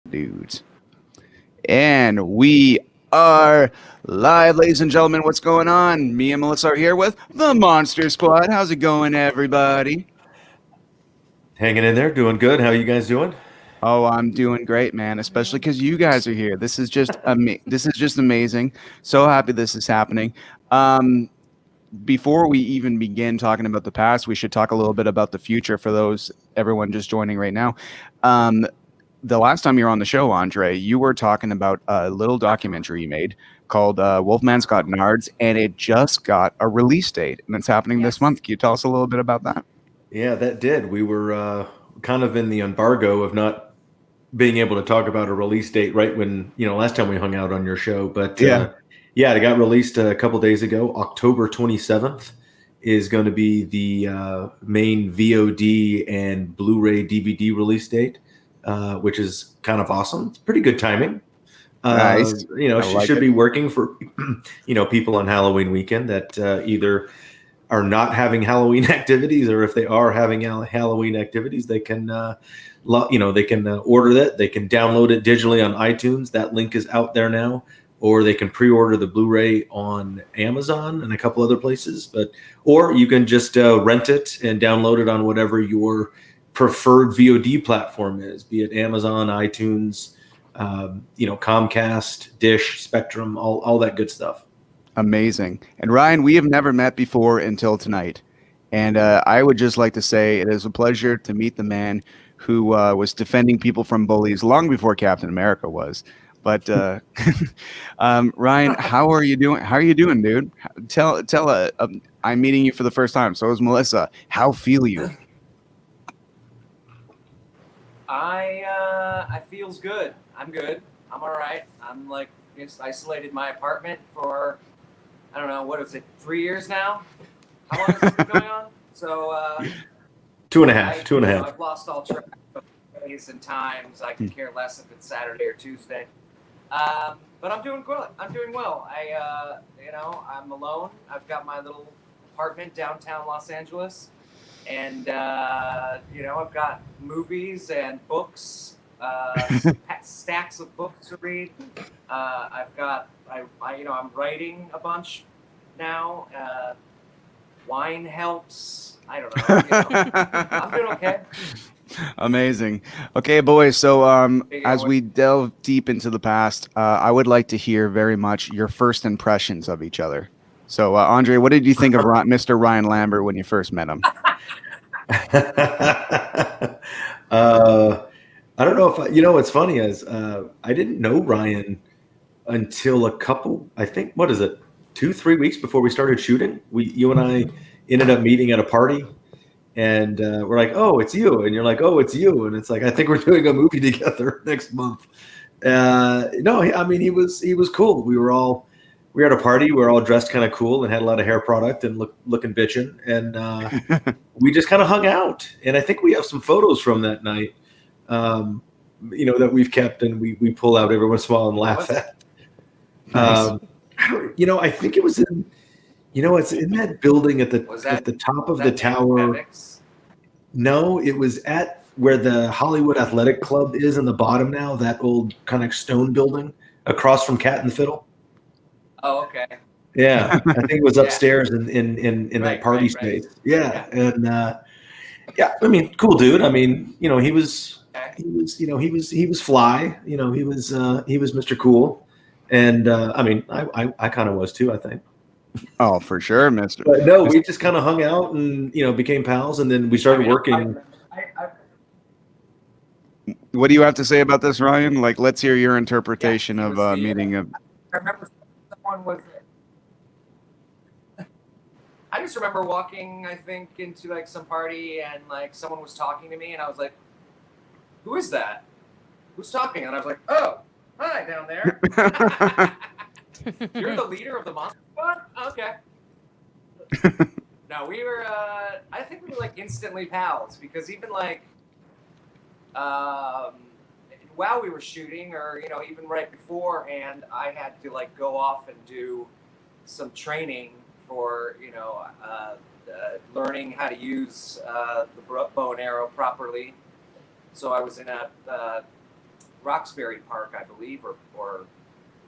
Dudes. And we are live, ladies and gentlemen. What's going on? Me and Melissa are here with the Monster Squad. How's it going, everybody? Hanging in there, doing good. How you guys doing? Oh, I'm doing great, man. Especially because you guys are here. This is just amazing. So happy this is happening. Um, Before we even begin talking about the past, we should talk a little bit about the future for those everyone just joining right now. Um, the last time you were on the show, Andre, you were talking about a little documentary you made called Wolfman's Got Nards, and it just got a release date, and it's happening this month. Can you tell us a little bit about that? Yeah, that did. We were kind of in the embargo of not being able to talk about a release date right when, last time we hung out on your show. But Yeah. yeah, it got released a couple days ago. October 27th is going to be the main VOD and Blu-ray DVD release date, which is kind of awesome. It's pretty good timing. Nice. I She like should it. be working for, people on Halloween weekend that either are not having Halloween activities, or if they are having Halloween activities, they can, they can order that. They can download it digitally on iTunes. That link is out there now, or they can pre-order the Blu-ray on Amazon and a couple other places. Or you can just rent it and download it on whatever your preferred VOD platform is, be it Amazon, iTunes, Comcast, Dish, Spectrum, all that good stuff. Amazing. And Ryan, we have never met before until tonight. And I would just like to say it is a pleasure to meet the man who was defending people from bullies long before Captain America was. But Ryan, how are you doing? How are you doing, dude? Tell. I'm meeting you for the first time. So is Melissa. How feel you? I feels good. I'm good. I'm all right. I'm like just isolated my apartment for I don't know what is it 3 years now. How long has this been going on? So Two and a half. I've lost all track of days and times. I could care less if it's Saturday or Tuesday. But I'm doing good. I'm doing well. I'm alone. I've got my little apartment downtown Los Angeles. And I've got movies and books, stacks of books to read. I'm writing a bunch now. Wine helps. I don't know. I'm doing okay. Amazing. Okay, boys. So, as we delve deep into the past, I would like to hear very much your first impressions of each other. So, Andre, what did you think of Mr. Ryan Lambert when you first met him? I don't know if what's funny is I didn't know Ryan until I think, what is it, 2-3 weeks before we started shooting. You and I ended up meeting at a party, and we're like, "Oh, it's you," and you're like, "Oh, it's you," and it's like, "I think we're doing a movie together next month." No, I mean, he was cool. We were at a party. We were all dressed kind of cool and had a lot of hair product and looking bitchin', and we just kind of hung out. And I think we have some photos from that night, that we've kept and we pull out every once in a while and laugh at. Nice. I think it was it's in that building at the top of the tower. No, it was at where the Hollywood Athletic Club is in the bottom now, that old kind of stone building across from Cat and Fiddle. Oh, okay. Yeah, I think it was upstairs in that party Right. space. Yeah, and yeah, I mean, cool dude. I mean, he was fly. He was Mr. Cool, and I mean, I kind of was too, I think. Oh, for sure, Mister. But no, we just kind of hung out and became pals, and then we started working. What do you have to say about this, Ryan? Like, let's hear your interpretation of meeting a. I remember someone was. I just remember walking, I think, into like some party and like someone was talking to me and I was like, "Who is that? Who's talking?" And I was like, "Oh, hi down there. You're the leader of the Monster Squad? Okay." No, we were. I think we were like instantly pals because even like, while we were shooting, or even right beforehand, I had to like go off and do some training for learning how to use the bow and arrow properly. So I was in a Roxbury Park, I believe, or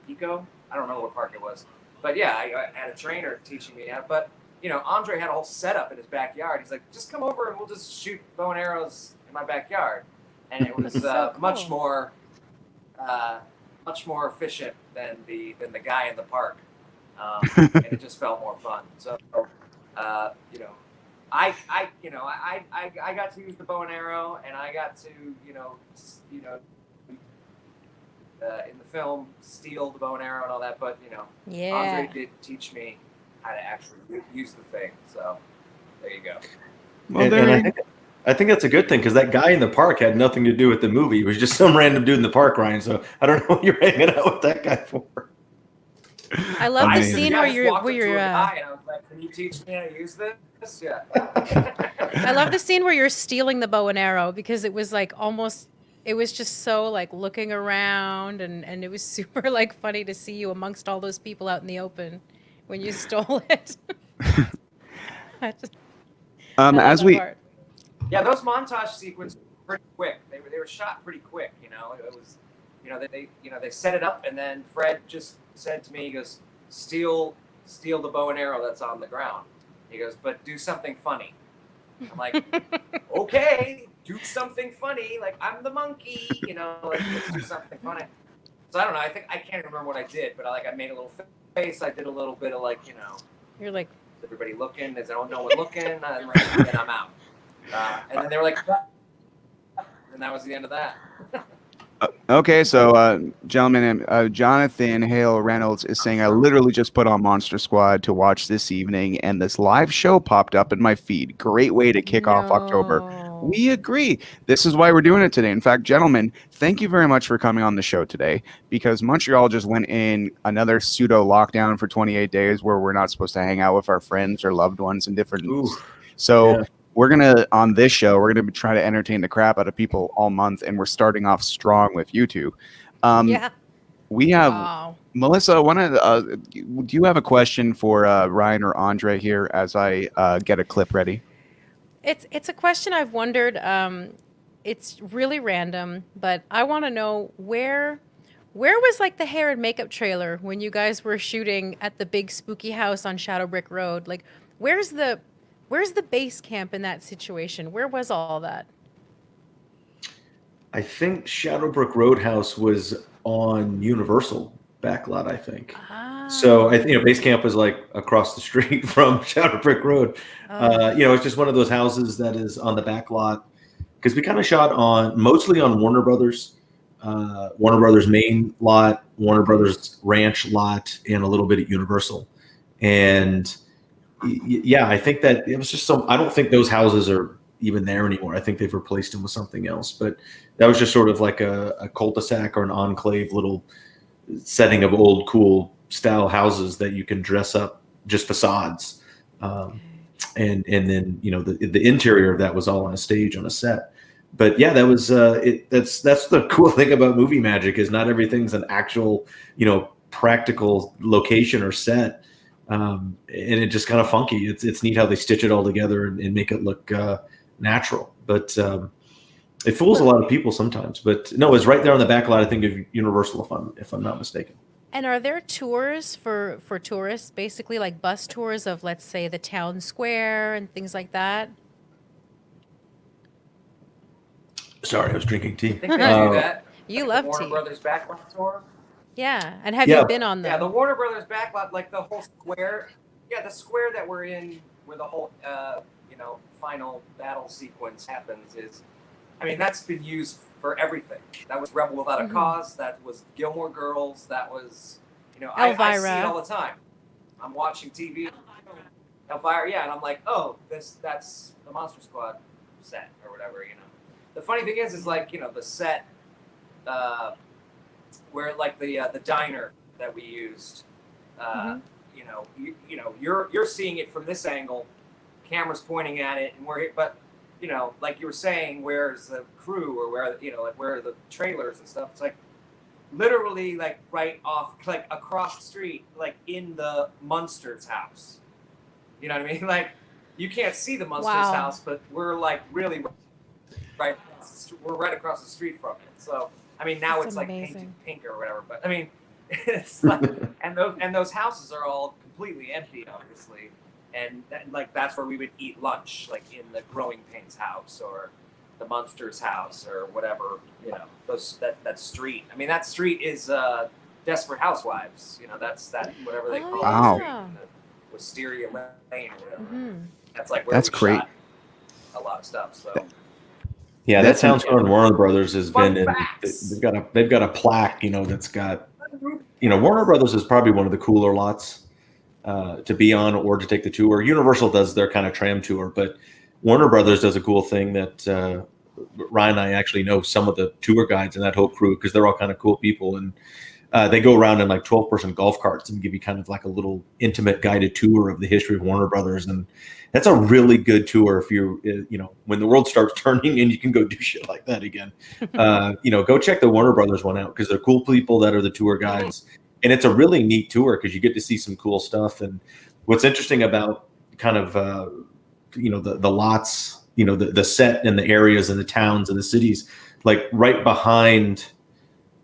Eco. I don't know what park it was, but yeah, I had a trainer teaching me how. But Andre had a whole setup in his backyard. He's like, just come over and we'll just shoot bow and arrows in my backyard, and it was So cool. much more efficient than the guy in the park, and it just felt more fun. So, I got to use the bow and arrow, and I got to in the film steal the bow and arrow and all that. But Yeah. Andre did teach me how to actually use the thing. So there you go. Well, And I think that's a good thing, because that guy in the park had nothing to do with the movie. It was just some random dude in the park, Ryan. So I don't know what you're hanging out with that guy for. I love the Amazing. scene I where just you're walked where up to you're. a guy and I was like, "Can you teach me how to use this?" Yeah. I love the scene where you're stealing the bow and arrow, because it was like almost. It was just so like looking around, and it was super like funny to see you amongst all those people out in the open when you stole it. I love as that we part. Yeah, those montage sequences were pretty quick. They were shot pretty quick. It was, they set it up, and then Fred just said to me, he goes, steal the bow and arrow that's on the ground. He goes, but do something funny. I'm like, okay, do something funny. Like, I'm the monkey, let's do something funny. So I don't know. I can't remember what I did, but I made a little face. I did a little bit of You're like, is everybody looking? Is no one looking? And then I'm out. And then they were like, and that was the end of that. Okay, so gentlemen, Jonathan Hale Reynolds is saying, I literally just put on Monster Squad to watch this evening, and this live show popped up in my feed. Great way to kick off October. no. We agree. This is why we're doing it today. In fact, gentlemen, thank you very much for coming on the show today, because Montreal just went in another pseudo lockdown for 28 days where we're not supposed to hang out with our friends or loved ones in different. Ooh, So yeah. we're going to, on this show, we're going to try to entertain the crap out of people all month, and we're starting off strong with you two. Yeah. We have, Wow. Melissa, do you have a question for Ryan or Andre here as I get a clip ready? It's a question I've wondered. It's really random, but I want to know where was like the hair and makeup trailer when you guys were shooting at the big spooky house on Shadowbrick Road? Like, where's the base camp in that situation? Where was all that? I think Shadowbrook Roadhouse was on Universal backlot, I think. So I think base camp was like across the street from Shadowbrick Road. It's just one of those houses that is on the back lot, because we kind of shot mostly on Warner Brothers main lot, Warner Brothers ranch lot, and a little bit at Universal. And yeah, I think that it was just I don't think those houses are even there anymore. I think they've replaced them with something else, but that was just sort of like a cul-de-sac or an enclave little setting of old cool style houses that you can dress up, just facades. And then the interior of that was all on a stage on a set. But yeah, that was that's the cool thing about movie magic, is not everything's an actual practical location or set. And it just kind of funky. It's neat how they stitch it all together and make it look natural. But it fools a lot of people sometimes. But no, it's right there on the back lot, I think, of Universal, if I'm not mistaken. And are there tours for tourists, basically like bus tours of, let's say, the town square and things like that? Sorry, I was drinking tea. I think they do that. You The love Warner tea. Brothers backlot tour. Yeah. And have Yeah. you been on them? Yeah, the Warner Brothers backlot, like the whole square. Yeah, the square that we're in, where the whole final battle sequence happens, that's been used for everything. That was Rebel Without a Cause. That was Gilmore Girls. That was, I see it all the time. I'm watching TV. Elvira, yeah, and I'm like, oh, that's the Monster Squad set or whatever. The funny thing is like, the set where like the diner that we used. You're seeing it from this angle, camera's pointing at it, and but like you were saying, where's the crew, or where where are the trailers and stuff? It's like literally like right off, like across the street, like in the Munsters house. You know what I mean? Like you can't see the Munsters house, but we're like really right. We're right across the street from it. So I mean, now That's it's like amazing. painted pink or whatever, but I mean, it's like, and those houses are all completely empty, obviously, and like that's where we would eat lunch, like in the Growing Pains house or the Munsters house or whatever, you know, that street. I mean, that street is Desperate Housewives, you know, that's that whatever they call Wow. the street, in the Wisteria Lane or whatever. Mhm. That's like where That's we great. shot a lot of stuff. So Yeah, that That's Town Square in Warner Brothers has Fun been in. facts. They've got a plaque, you know, that's got, you know, Warner Brothers is probably one of the cooler lots to be on or to take the tour. Universal does their kind of tram tour, but Warner Brothers does a cool thing that Ryan and I actually know some of the tour guides in that whole crew because they're all kind of cool people, and they go around in like 12-person golf carts and give you kind of like a little intimate guided tour of the history of Warner Brothers, and that's a really good tour if you're, you know, when the world starts turning and you can go do shit like that again. You know, go check the Warner Brothers one out because they're cool people that are the tour guides, and it's a really neat tour because you get to see some cool stuff. And what's interesting about kind of you know, the lots, you know, the set and the areas and the towns and the cities, like right behind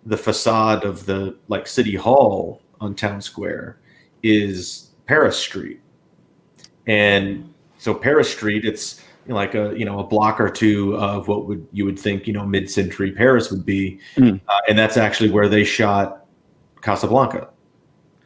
the facade of the like City Hall on Town Square is Paris Street. And so Paris Street, it's like a, you know, a block or two of what you would think, you know, mid-century Paris would be. Mm. And that's actually where they shot Casablanca.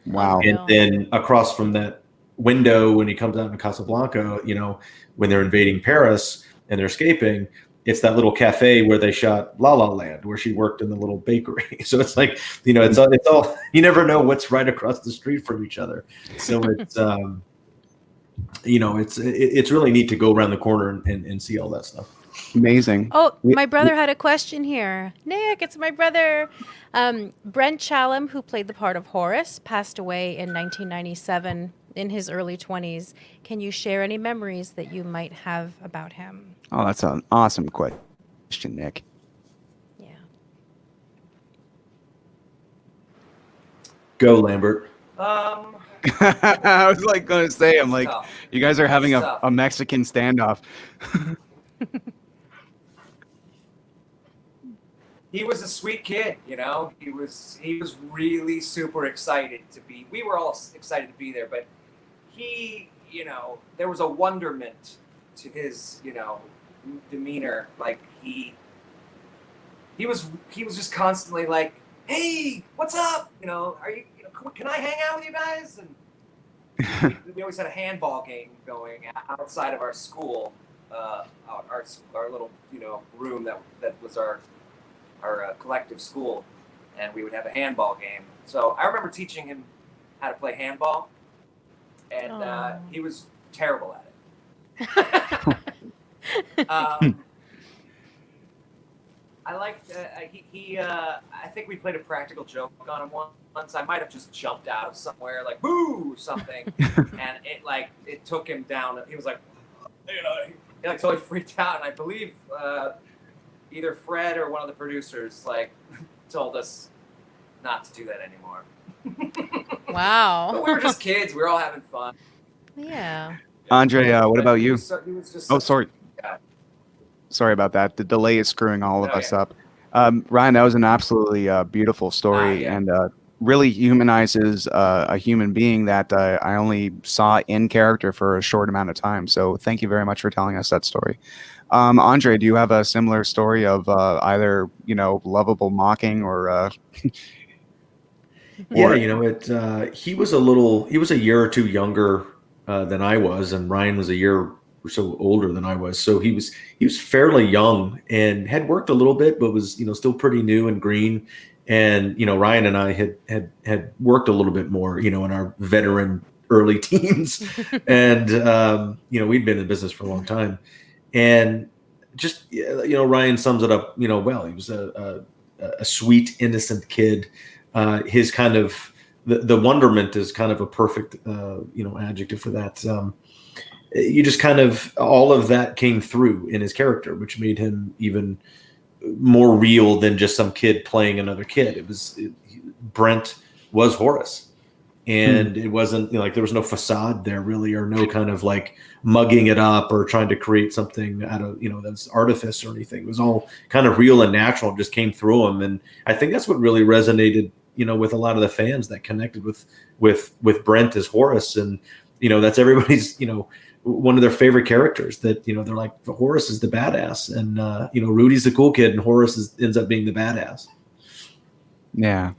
Wow. And then across from that window, when he comes out in Casablanca, you know, when they're invading Paris and they're escaping, it's that little cafe where they shot La La Land, where she worked in the little bakery. So it's like, you know, it's all, you never know what's right across the street from each other. So it's, you know, it's really neat to go around the corner and see all that stuff. Amazing. Oh, my brother had a question here. Nick, it's my brother. Brent Challam, who played the part of Horace, passed away in 1997 in his early 20s. Can you share any memories that you might have about him? Oh, that's an awesome question, Nick. Yeah. Go, Lambert. I was like going to say, I'm like, tough. you guys are having Tough. a Mexican standoff. He was a sweet kid, you know. He was really super excited to be. We were all excited to be there, but he, you know, there was a wonderment to his, you know, demeanor. Like he was just constantly like, "Hey, what's up? You know, can I hang out with you guys?" And we always had a handball game going outside of our school, our little, you know, room that was our collective school, and we would have a handball game. So I remember teaching him how to play handball, and he was terrible at it. I liked I think we played a practical joke on him once. I might have just jumped out of somewhere like boo something, and it took him down. He was like, you know, he like totally freaked out, and I believe either Fred or one of the producers like told us not to do that anymore. Wow. But we were just kids. We were all having fun. Yeah. Andre, what about you? He was just Oh, sorry. Yeah. Sorry about that. The delay is screwing all of Oh, us yeah. up. Ryan, that was an absolutely beautiful story, yeah. and really humanizes a human being that I only saw in character for a short amount of time. So thank you very much for telling us that story. Andre, do you have a similar story of either, you know, lovable mocking or Yeah, you know, he was a year or two younger than I was, and Ryan was a year or so older than I was. So he was fairly young and had worked a little bit, but was, you know, still pretty new and green. And, you know, Ryan and I had worked a little bit more, you know, in our veteran early teens. And, you know, we'd been in the business for a long time. And just, you know, Ryan sums it up, you know, well. He was a sweet, innocent kid. His kind of the wonderment is kind of a perfect, you know, adjective for that. You just kind of, all of that came through in his character, which made him even more real than just some kid playing another kid. Brent was Horace. and it wasn't like there was no facade there really, or no kind of like mugging it up or trying to create something out of that's artifice or anything. It was all kind of real and natural, just came through them. And I think that's what really resonated with a lot of the fans that connected with Brent as Horace. And that's everybody's one of their favorite characters, that they're like, Horace is the badass, and Rudy's the cool kid, and Horace ends up being the badass. Yeah.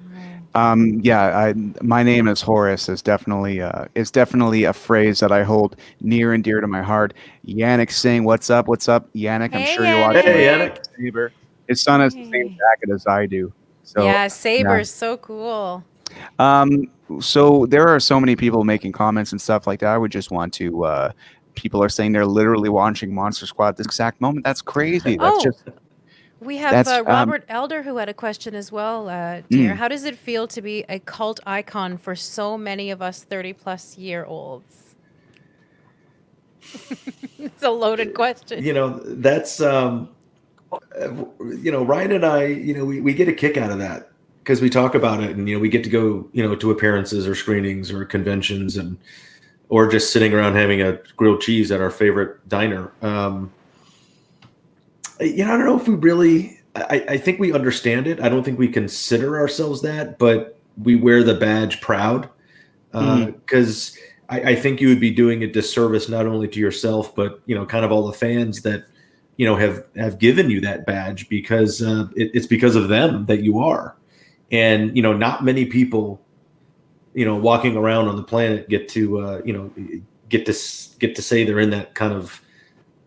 My name is Horace is definitely a phrase that I hold near and dear to my heart. Yannick saying, "What's up? What's up, Yannick?" I'm Hey, sure you're watching. Hey, Yannick. Saber. His son has the same jacket as I do. So yeah, Saber's so cool. So there are so many people making comments and stuff like that. I would just want to. People are saying they're literally watching Monster Squad at this exact moment. That's crazy. That's we have Robert Elder who had a question as well, dear. How does it feel to be a cult icon for so many of us 30-plus-year-olds? It's a loaded question. That's Ryan and I, we get a kick out of that because we talk about it, and we get to go, to appearances or screenings or conventions, or just sitting around having a grilled cheese at our favorite diner. I don't know if we really. I think we understand it. I don't think we consider ourselves that, but we wear the badge proud, because I think you would be doing a disservice not only to yourself, but kind of all the fans that have given you that badge, because it's because of them that you are. And not many people walking around on the planet get to say they're in that kind of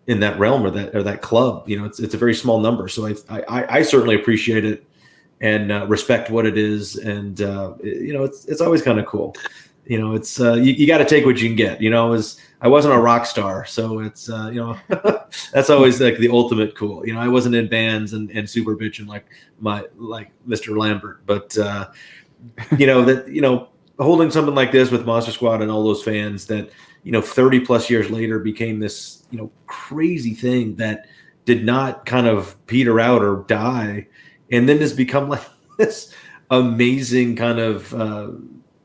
in that realm or that club. It's a very small number. So I certainly appreciate it and respect what it is. And it's always kind of cool. It's you got to take what you can get. I wasn't a rock star, so it's that's always like the ultimate cool. I wasn't in bands and super bitching like Mr. Lambert, but holding something like this with Monster Squad and all those fans that 30 plus years later became this crazy thing that did not kind of peter out or die, and then has become like this amazing kind of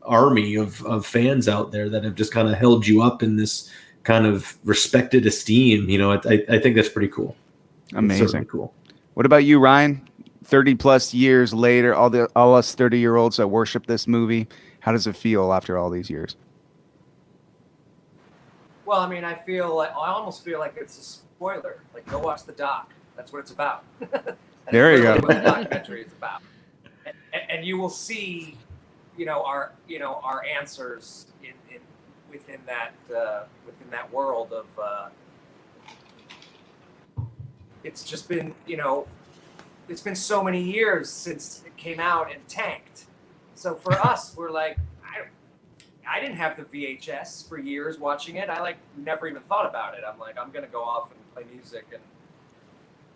army of fans out there that have just kind of held you up in this kind of respected esteem. I think that's pretty cool. Amazing. Cool. What about you, Ryan? 30 plus years later, all us 30-year-olds that worship this movie, how does it feel after all these years? Well, I mean, I almost feel like it's a spoiler. Like, go watch the doc. That's what it's about. There you go. What the documentary is about, and you will see, our answers within that world of. It's just been, it's been so many years since it came out and tanked. So for us, we're like, I didn't have the VHS for years watching it. I never even thought about it. I'm like, I'm going to go off and play music, and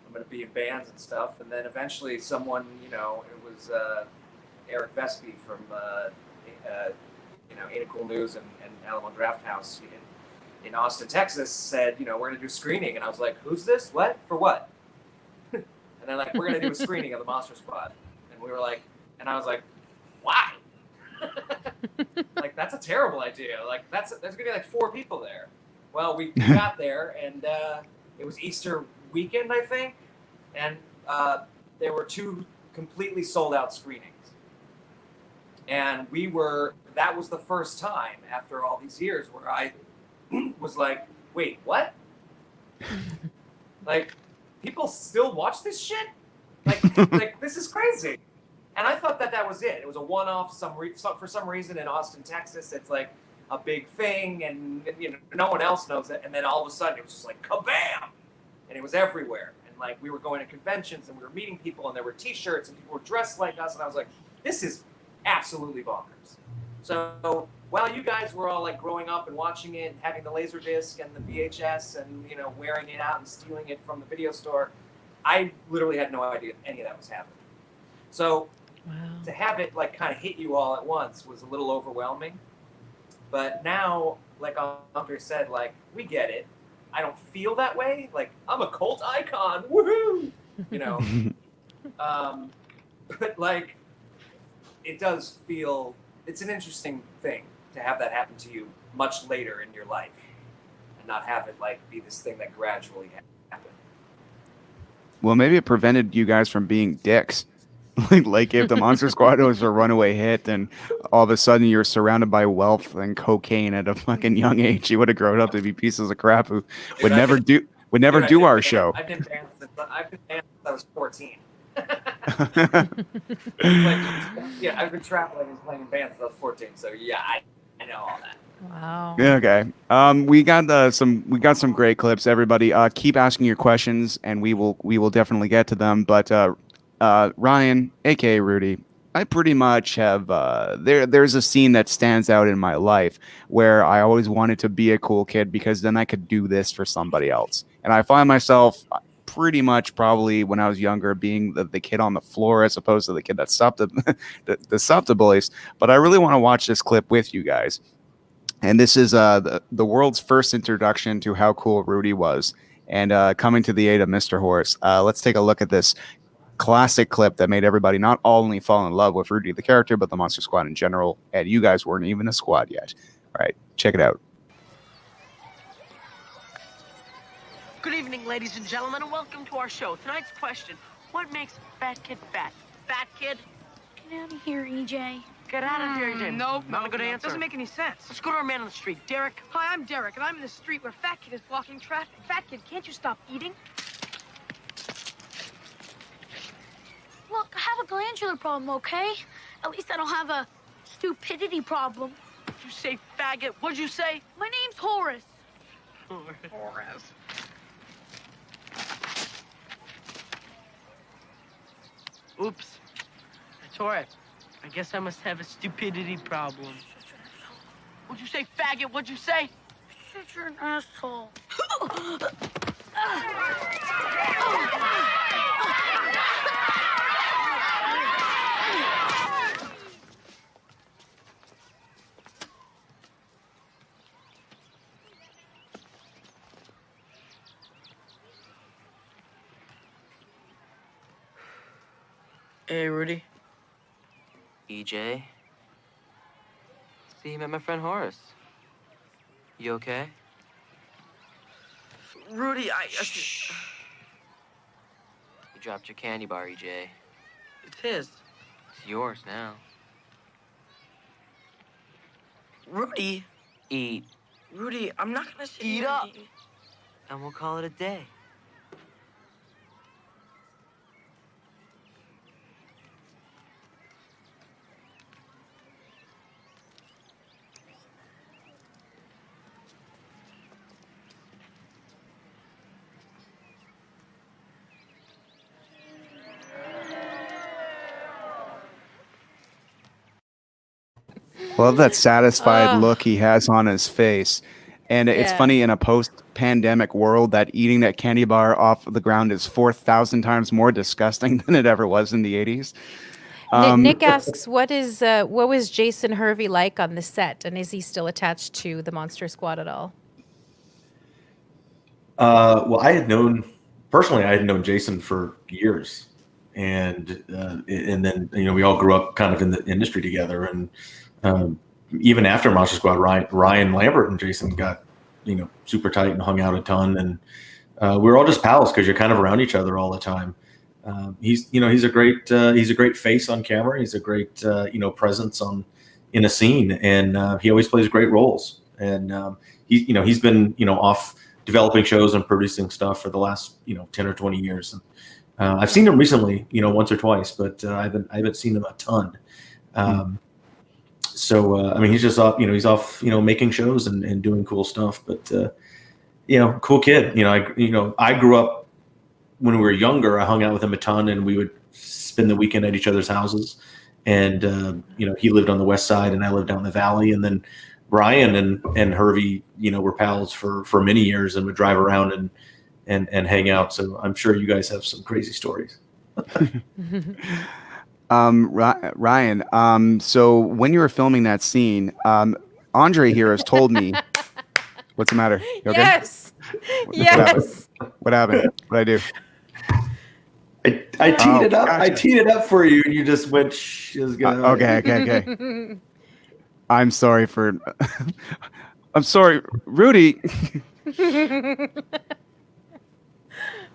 I'm going to be in bands and stuff. And then eventually someone, it was Eric Vespi from, Ain't It Cool News and Alamo Draft House in Austin, Texas, said, we're going to do a screening. And I was like, who's this? What? For what? And they're like, we're going to do a screening of the Monster Squad. And we were like, and I was like, why? Like, that's a terrible idea. Like, there's going to be like 4 people there. Well, we got there, and it was Easter weekend, I think. And there were 2 completely sold out screenings. And that was the first time after all these years where I was like, wait, what? Like, people still watch this shit? Like this is crazy. And I thought that was it. It was a one-off. For some reason in Austin, Texas, it's like a big thing, and no one else knows it. And then all of a sudden, it was just like kabam, and it was everywhere. And like we were going to conventions, and we were meeting people, and there were T-shirts, and people were dressed like us, and I was like, this is absolutely bonkers. So while you guys were all like growing up and watching it, and having the Laserdisc and the VHS, and wearing it out and stealing it from the video store, I literally had no idea any of that was happening. So. Wow. To have it like kind of hit you all at once was a little overwhelming. But now, like Andre said, like, we get it. I don't feel that way. Like, I'm a cult icon. Woohoo! But like, it does feel it's an interesting thing to have that happen to you much later in your life, and not have it like be this thing that gradually happened. Well, maybe it prevented you guys from being dicks. Like if the Monster Squad was a runaway hit, and all of a sudden you're surrounded by wealth and cocaine at a fucking young age, you would have grown up to be pieces of crap who would never do our show. I've been banned since I was 14. Yeah, I've been traveling and playing in bands since I was 14. So yeah, I know all that. Wow. Yeah, okay. We got some great clips. Everybody, keep asking your questions, and we will definitely get to them. But Ryan, aka Rudy, I pretty much have there's a scene that stands out in my life where I always wanted to be a cool kid because then I could do this for somebody else. And I find myself pretty much probably when I was younger being the kid on the floor as opposed to the kid that stopped the bullies. But I really want to watch this clip with you guys. And this is the world's first introduction to how cool Rudy was, and coming to the aid of Mr. Horse. Let's take a look at this classic clip that made everybody not only fall in love with Rudy the character, but the Monster Squad in general. And you guys weren't even a squad yet. All right, check it out. Good evening, ladies and gentlemen, and welcome to our show. Tonight's question: what makes Fat Kid fat? Fat Kid? Get out of here, EJ. Get out of here, EJ. Nope, Not a good answer. Doesn't make any sense. Let's go to our man on the street, Derek. Hi, I'm Derek, and I'm in the street where Fat Kid is blocking traffic. Fat Kid, can't you stop eating? Look, I have a glandular problem, okay? At least I don't have a stupidity problem. Did you say faggot? What'd you say? My name's Horace. Horace. Oops. I tore it. I guess I must have a stupidity problem. What'd you say, faggot? What'd you say? Shit, you're an asshole. Hey, Rudy. EJ? See, you met my friend Horace. You okay? Rudy, Shh. You dropped your candy bar, EJ. It's his. It's yours now. Rudy. Eat, Rudy, I'm not gonna sit Eat here up. and eat. and we'll call it a day. Love that satisfied look he has on his face. And it's funny, in a post-pandemic world, that eating that candy bar off the ground is 4,000 times more disgusting than it ever was in the 80s. Nick asks, what was Jason Hervey like on the set, and is he still attached to the Monster Squad at all? Well, I had known Jason for years, and then we all grew up kind of in the industry together, and even after Monster Squad, Ryan, Lambert, and Jason got super tight and hung out a ton, and we were all just pals because you're kind of around each other all the time. He's a great face on camera. He's a great presence in a scene, and he always plays great roles. And he's been off developing shows and producing stuff for the last 10 or 20 years. And I've seen him recently, once or twice, but I haven't seen him a ton. So he's just off, he's off, making shows and doing cool stuff. But cool kid. I grew up when we were younger. I hung out with him a ton, and we would spend the weekend at each other's houses. And he lived on the west side, and I lived down in the valley. And then Brian and Hervey, were pals for many years, and would drive around and hang out. So I'm sure you guys have some crazy stories. Ryan, so when you were filming that scene, Andre here has told me, what's the matter? You okay? Yes. Yes. What happened? What did I do? I teed it up. Gotcha. I teed it up for you, and you just went. Okay. I'm sorry for. I'm sorry, Rudy.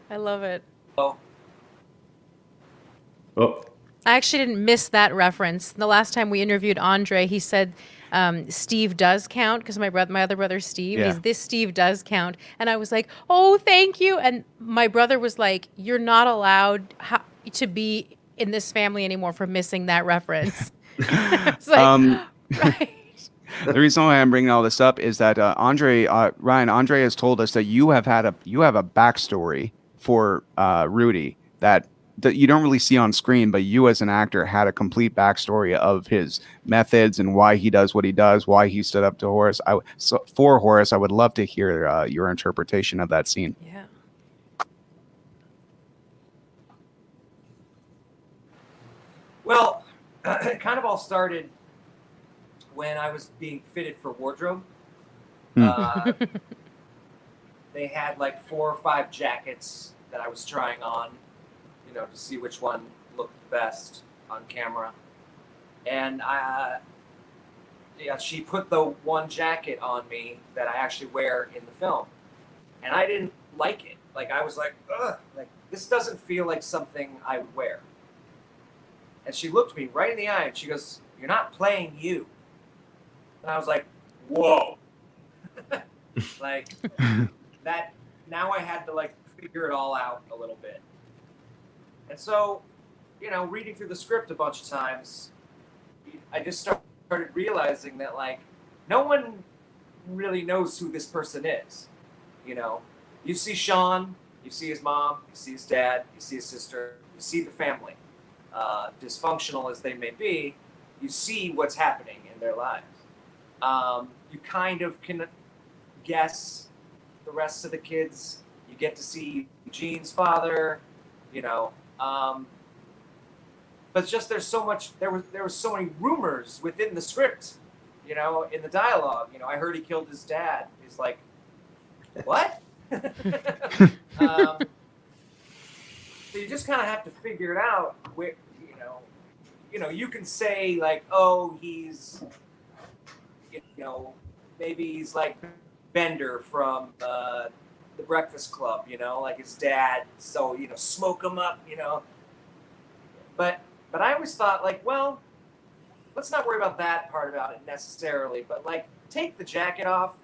I love it. Oh, Oh, I actually didn't miss that reference. The last time we interviewed Andre, he said Steve does count because my other brother Steve, Yeah. this Steve does count, and I was like, oh, thank you. And my brother was like, you're not allowed to be in this family anymore for missing that reference. It's like, right. The reason why I'm bringing all this up is that Andre has told us that you have a backstory for Rudy that you don't really see on screen, but you as an actor had a complete backstory of his methods and why he does what he does, why he stood up to Horace. For Horace, I would love to hear your interpretation of that scene. Yeah. well, it kind of all started when I was being fitted for wardrobe. Uh, they had like 4 or 5 jackets that I was trying on, to see which one looked the best on camera. And she put the one jacket on me that I actually wear in the film, and I didn't like it. Like I was like, ugh, like this doesn't feel like something I would wear. And she looked me right in the eye and she goes, "You're not playing you." And I was like, whoa. Like that, now I had to like figure it all out a little bit. And so, reading through the script a bunch of times, I just started realizing that like no one really knows who this person is. You see Sean, you see his mom, you see his dad, you see his sister, you see the family. Dysfunctional as they may be, you see what's happening in their lives. You kind of can guess the rest of the kids. You get to see Eugene's father, but it's just there's so much. There were so many rumors within the script, in the dialogue. I heard he killed his dad. He's like, what? So you just kind of have to figure it out. Where you can say like, oh, he's, maybe he's like Bender from the Breakfast Club, like his dad. So smoke him up, But I always thought like, well, let's not worry about that part about it necessarily. But like, take the jacket off,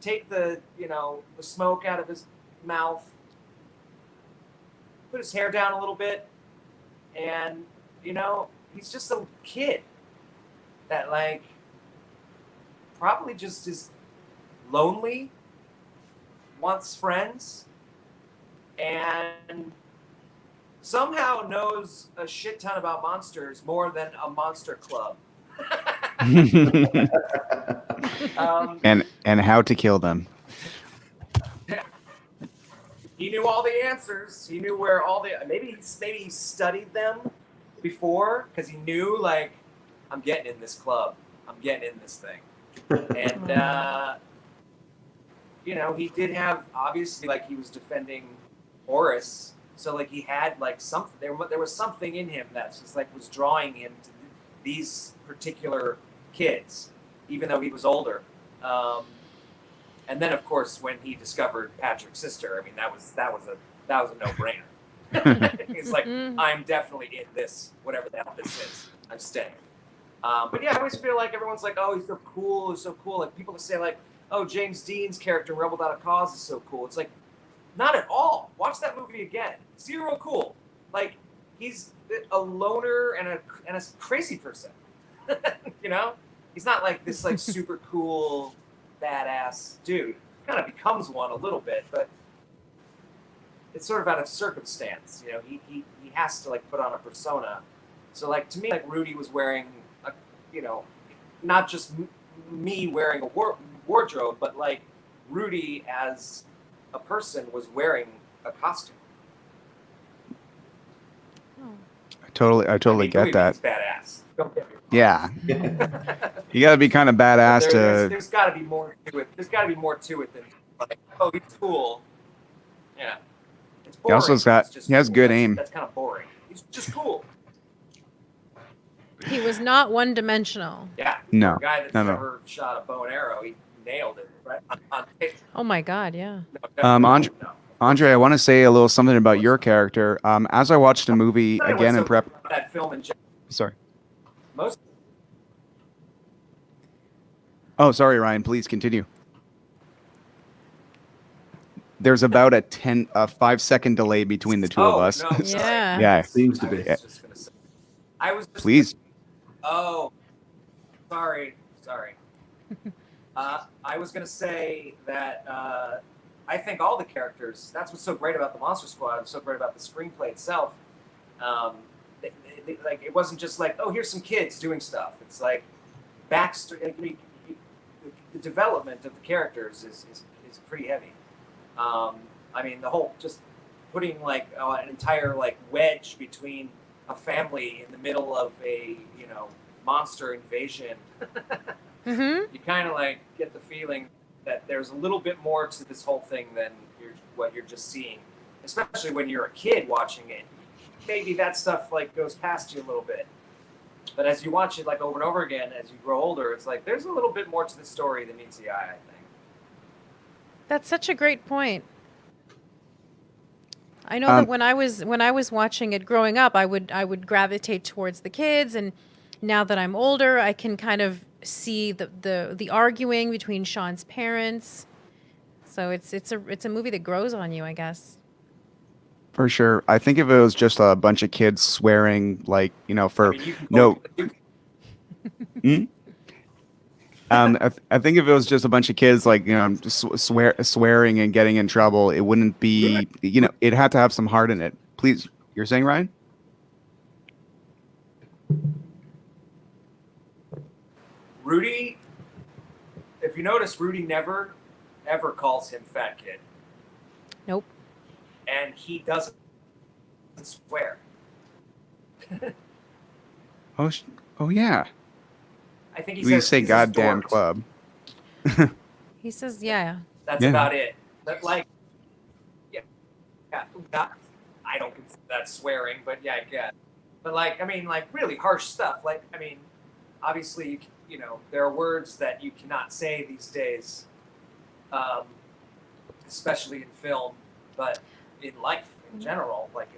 take the the smoke out of his mouth, put his hair down a little bit, and he's just a kid that like probably just is lonely, wants friends, and somehow knows a shit ton about monsters more than a monster club. And how to kill them. He knew all the answers. He knew where all the maybe he studied them before because he knew like I'm getting in this club. I'm getting in this thing. And he did have obviously like he was defending Horace, so like he had like something there was something in him that's just like was drawing him to these particular kids, even though he was older. And then of course when he discovered Patrick's sister, I mean that was a no-brainer. He's like, I'm definitely in this, whatever the hell this is. I'm staying. But yeah, I always feel like everyone's like, oh, he's so cool. Like people say like, oh, James Dean's character in Rebel Without a Cause is so cool. It's like, not at all. Watch that movie again. Zero cool. Like he's a loner and a crazy person. He's not like this like super cool, badass dude. Kind of becomes one a little bit, but it's sort of out of circumstance. He has to like put on a persona. So like to me, like Rudy was wearing a, not just me wearing a wardrobe, but like Rudy as a person was wearing a costume. I totally get that. He's badass. Don't get me wrong. Yeah. You got to be kind of badass There's got to be more to it. There's got to be more to it than like, oh, he's cool. Yeah. It's boring. He also he has cool. good aim. That's kind of boring. He's just cool. He was not one-dimensional. Yeah. No. For a guy that's No. never shot a bow and arrow, he nailed it right on tape. Oh my God, yeah. Andre, I want to say a little something about your character. As I watched the movie again in prep. That film in general. Sorry. Most. Oh, sorry, Ryan. Please continue. There's about a 5-second delay between the two of us. No, sorry. Yeah. Yeah. Seems to be. I was just gonna say. I was. Just Please. Oh, sorry. I was gonna say that I think all the characters. That's what's so great about the Monster Squad. So great about the screenplay itself. Like it wasn't just like, oh, here's some kids doing stuff. It's like backstory. The development of the characters is pretty heavy. I mean, the whole just putting like an entire like wedge between a family in the middle of a monster invasion. Mm-hmm. You kind of like get the feeling that there's a little bit more to this whole thing than what you're just seeing, especially when you're a kid watching it. Maybe that stuff like goes past you a little bit, but as you watch it like over and over again, as you grow older, it's like there's a little bit more to the story than meets the eye, I think. That's such a great point. I know that when I was watching it growing up, I would gravitate towards the kids, and now that I'm older, I can kind of see the arguing between Sean's parents. So it's a movie that grows on you, I guess. For sure. I think if it was just a bunch of kids swearing, like, for no. I think if it was just a bunch of kids, like, just swearing and getting in trouble, it wouldn't be, it had to have some heart in it. Please, you're saying, Ryan? Rudy, if you notice, Rudy never, ever calls him fat kid. Nope. And he doesn't swear. Oh yeah. I think he We says say he's a goddamn dork. club. He says, yeah. That's about it. But like, yeah, I don't consider that swearing, but yeah, I guess. But like, I mean, like really harsh stuff. Like, I mean, obviously, there are words that you cannot say these days, especially in film, but in life in general, like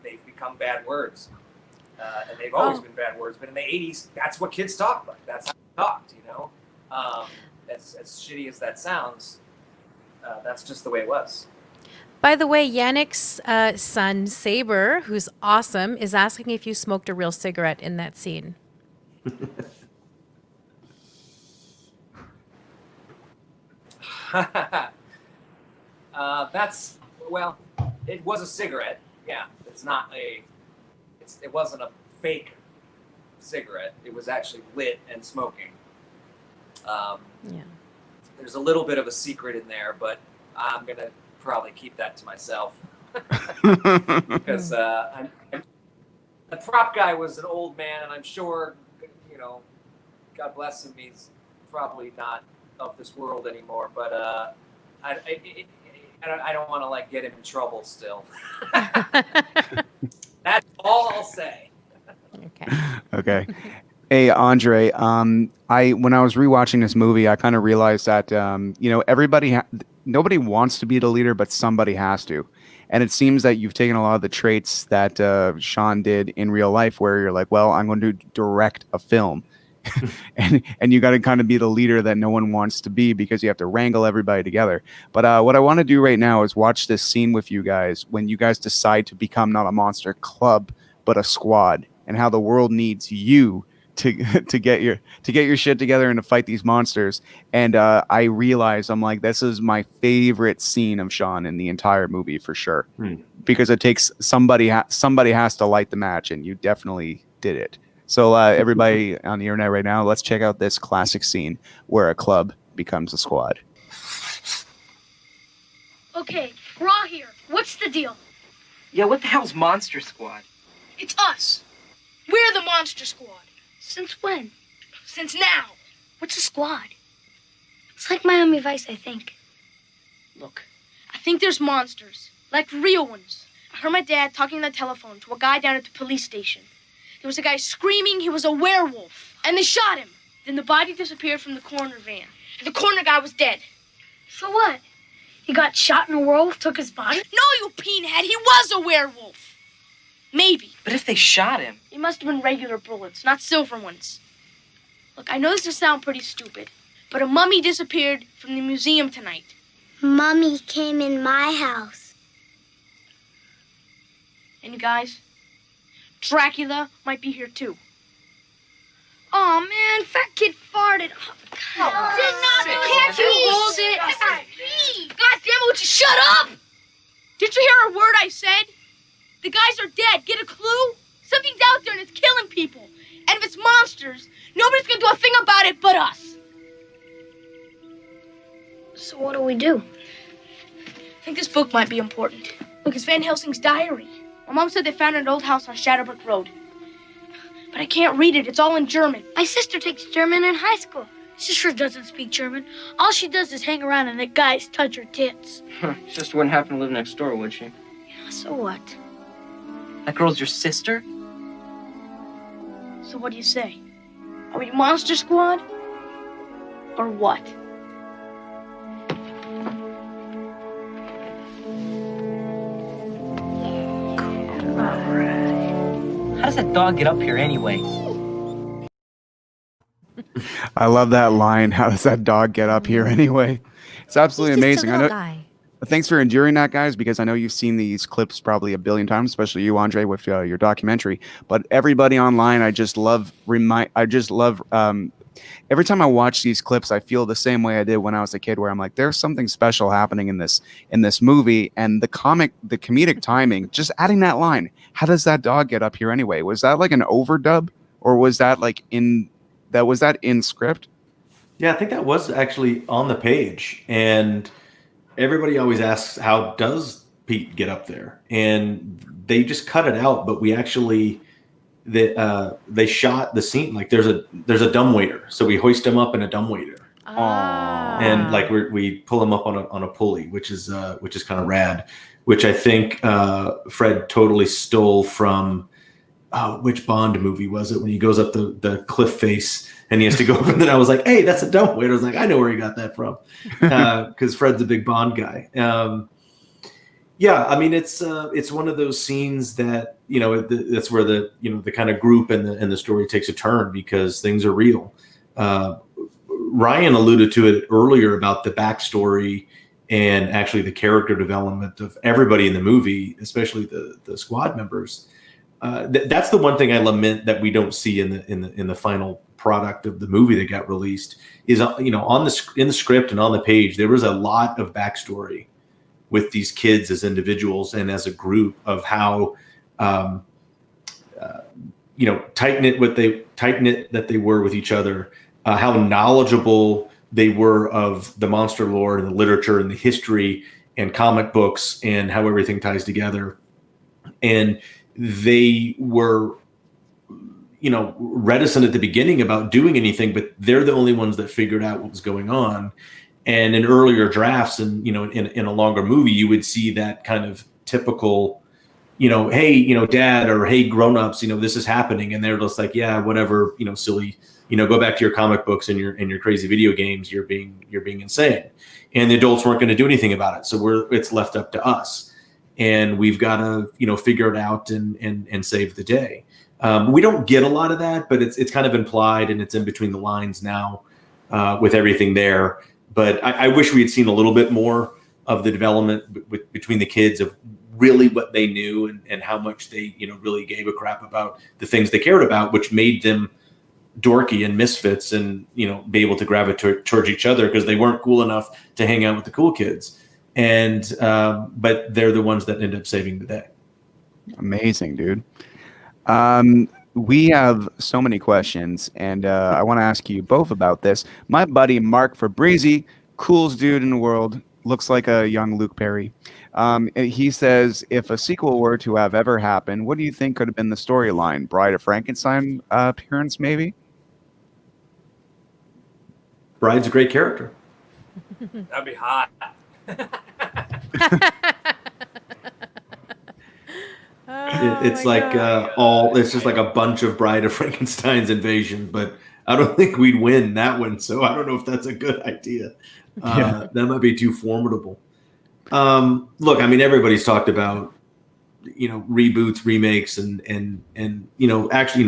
they've become bad words, and they've always been bad words. But in the '80s, that's what kids talked like. That's how they talked, As shitty as that sounds, that's just the way it was. By the way, Yannick's son, Saber, who's awesome, is asking if you smoked a real cigarette in that scene. It was a cigarette. Yeah, it wasn't a fake cigarette. It was actually lit and smoking. Yeah. There's a little bit of a secret in there, but I'm gonna probably keep that to myself because the prop guy was an old man, and I'm sure, God bless him, he's probably not of this world anymore. But I don't want to like get him in trouble still. That's all I'll say. Okay. Hey, Andre, when I was rewatching this movie, I kind of realized that, nobody wants to be the leader, but somebody has to. And it seems that you've taken a lot of the traits that Sean did in real life, where you're like, well, I'm going to direct a film. and you got to kind of be the leader that no one wants to be, because you have to wrangle everybody together. But what I want to do right now is watch this scene with you guys when you guys decide to become not a monster club, but a squad, and how the world needs you to get your shit together and to fight these monsters. And I realize, I'm like, this is my favorite scene of Sean in the entire movie for sure, because it takes somebody has to light the match, and you definitely did it. So everybody on the internet right now, let's check out this classic scene where a club becomes a squad. Okay, we're all here. What's the deal? Yeah, what the hell's Monster Squad? It's us. We're the Monster Squad. Since when? Since now. What's a squad? It's like Miami Vice, I think. Look, I think there's monsters, like real ones. I heard my dad talking on the telephone to a guy down at the police station. There was a guy screaming he was a werewolf, and they shot him. Then the body disappeared from the coroner van. The coroner guy was dead. So what? He got shot and a werewolf took his body? No, you peenhead, he was a werewolf. Maybe. But if they shot him... It must have been regular bullets, not silver ones. Look, I know this will sound pretty stupid, but a mummy disappeared from the museum tonight. Mummy came in my house. And you guys, Dracula might be here too. Oh man, fat kid farted. Can't you hold it? God damn it, would you shut up? Did you hear a word I said? The guys are dead. Get a clue? Something's out there and it's killing people. And if it's monsters, nobody's gonna do a thing about it but us. So what do we do? I think this book might be important. Look, it's Van Helsing's diary. My mom said they found it in an old house on Shadowbrook Road. But I can't read it. It's all in German. My sister takes German in high school. Sister doesn't speak German. All she does is hang around and let guys touch her tits. Sister wouldn't happen to live next door, would she? Yeah, so what? That girl's your sister? So what do you say? Are we Monster Squad? Or what? How does that dog get up here anyway? I love that line. How does that dog get up here anyway? It's absolutely amazing. I know. Guy. Thanks for enduring that, guys, because I know you've seen these clips probably a billion times, especially you, Andre, with your documentary. But everybody online, I just love. Every time I watch these clips, I feel the same way I did when I was a kid, where I'm like, there's something special happening in this movie, and the comedic timing, just adding that line. How does that dog get up here anyway? Was that like an overdub, or was that like in script? Yeah, I think that was actually on the page, and everybody always asks, how does Pete get up there? And they just cut it out, but we actually they shot the scene like there's a dumbwaiter, so we hoist him up in a dumbwaiter, and like we pull him up on a pulley, which is kind of rad, which I think Fred totally stole from which Bond movie was it, when he goes up the cliff face and he has to go up, and then I was like, hey, that's a dumbwaiter. I was like, I know where he got that from, because Fred's a big Bond guy. Yeah, I mean, it's one of those scenes that, that's where the kind of group and the story takes a turn, because things are real. Ryan alluded to it earlier about the backstory and actually the character development of everybody in the movie, especially the squad members. That's the one thing I lament that we don't see in the final product of the movie that got released, is in the script and on the page there was a lot of backstory with these kids as individuals and as a group, of how tight knit that they were with each other, how knowledgeable they were of the monster lore and the literature and the history and comic books and how everything ties together. And they were, reticent at the beginning about doing anything, but they're the only ones that figured out what was going on. And in earlier drafts and, in a longer movie, you would see that kind of typical, hey, dad, or hey, grown-ups, this is happening. And they're just like, yeah, whatever, silly, go back to your comic books and your crazy video games. You're being insane. And the adults weren't going to do anything about it. So it's left up to us. And we've got to, figure it out and save the day. We don't get a lot of that, but it's kind of implied, and it's in between the lines now with everything there. But I wish we had seen a little bit more of the development between the kids, of really what they knew and how much they, really gave a crap about the things they cared about, which made them dorky and misfits and, be able to gravitate towards each other because they weren't cool enough to hang out with the cool kids. And but they're the ones that end up saving the day. Amazing, dude. We have so many questions, and I want to ask you both about this. My buddy Mark Fabrizi, coolest dude in the world, looks like a young Luke Perry. He says, if a sequel were to have ever happened, what do you think could have been the storyline? Bride of Frankenstein appearance, maybe? Bride's a great character. That'd be hot. It's my like God. it's just like a bunch of Bride of Frankenstein's invasion, but I don't think we'd win that one. So I don't know if that's a good idea. Yeah. That might be too formidable. Look, I mean, everybody's talked about, reboots, remakes, and actually,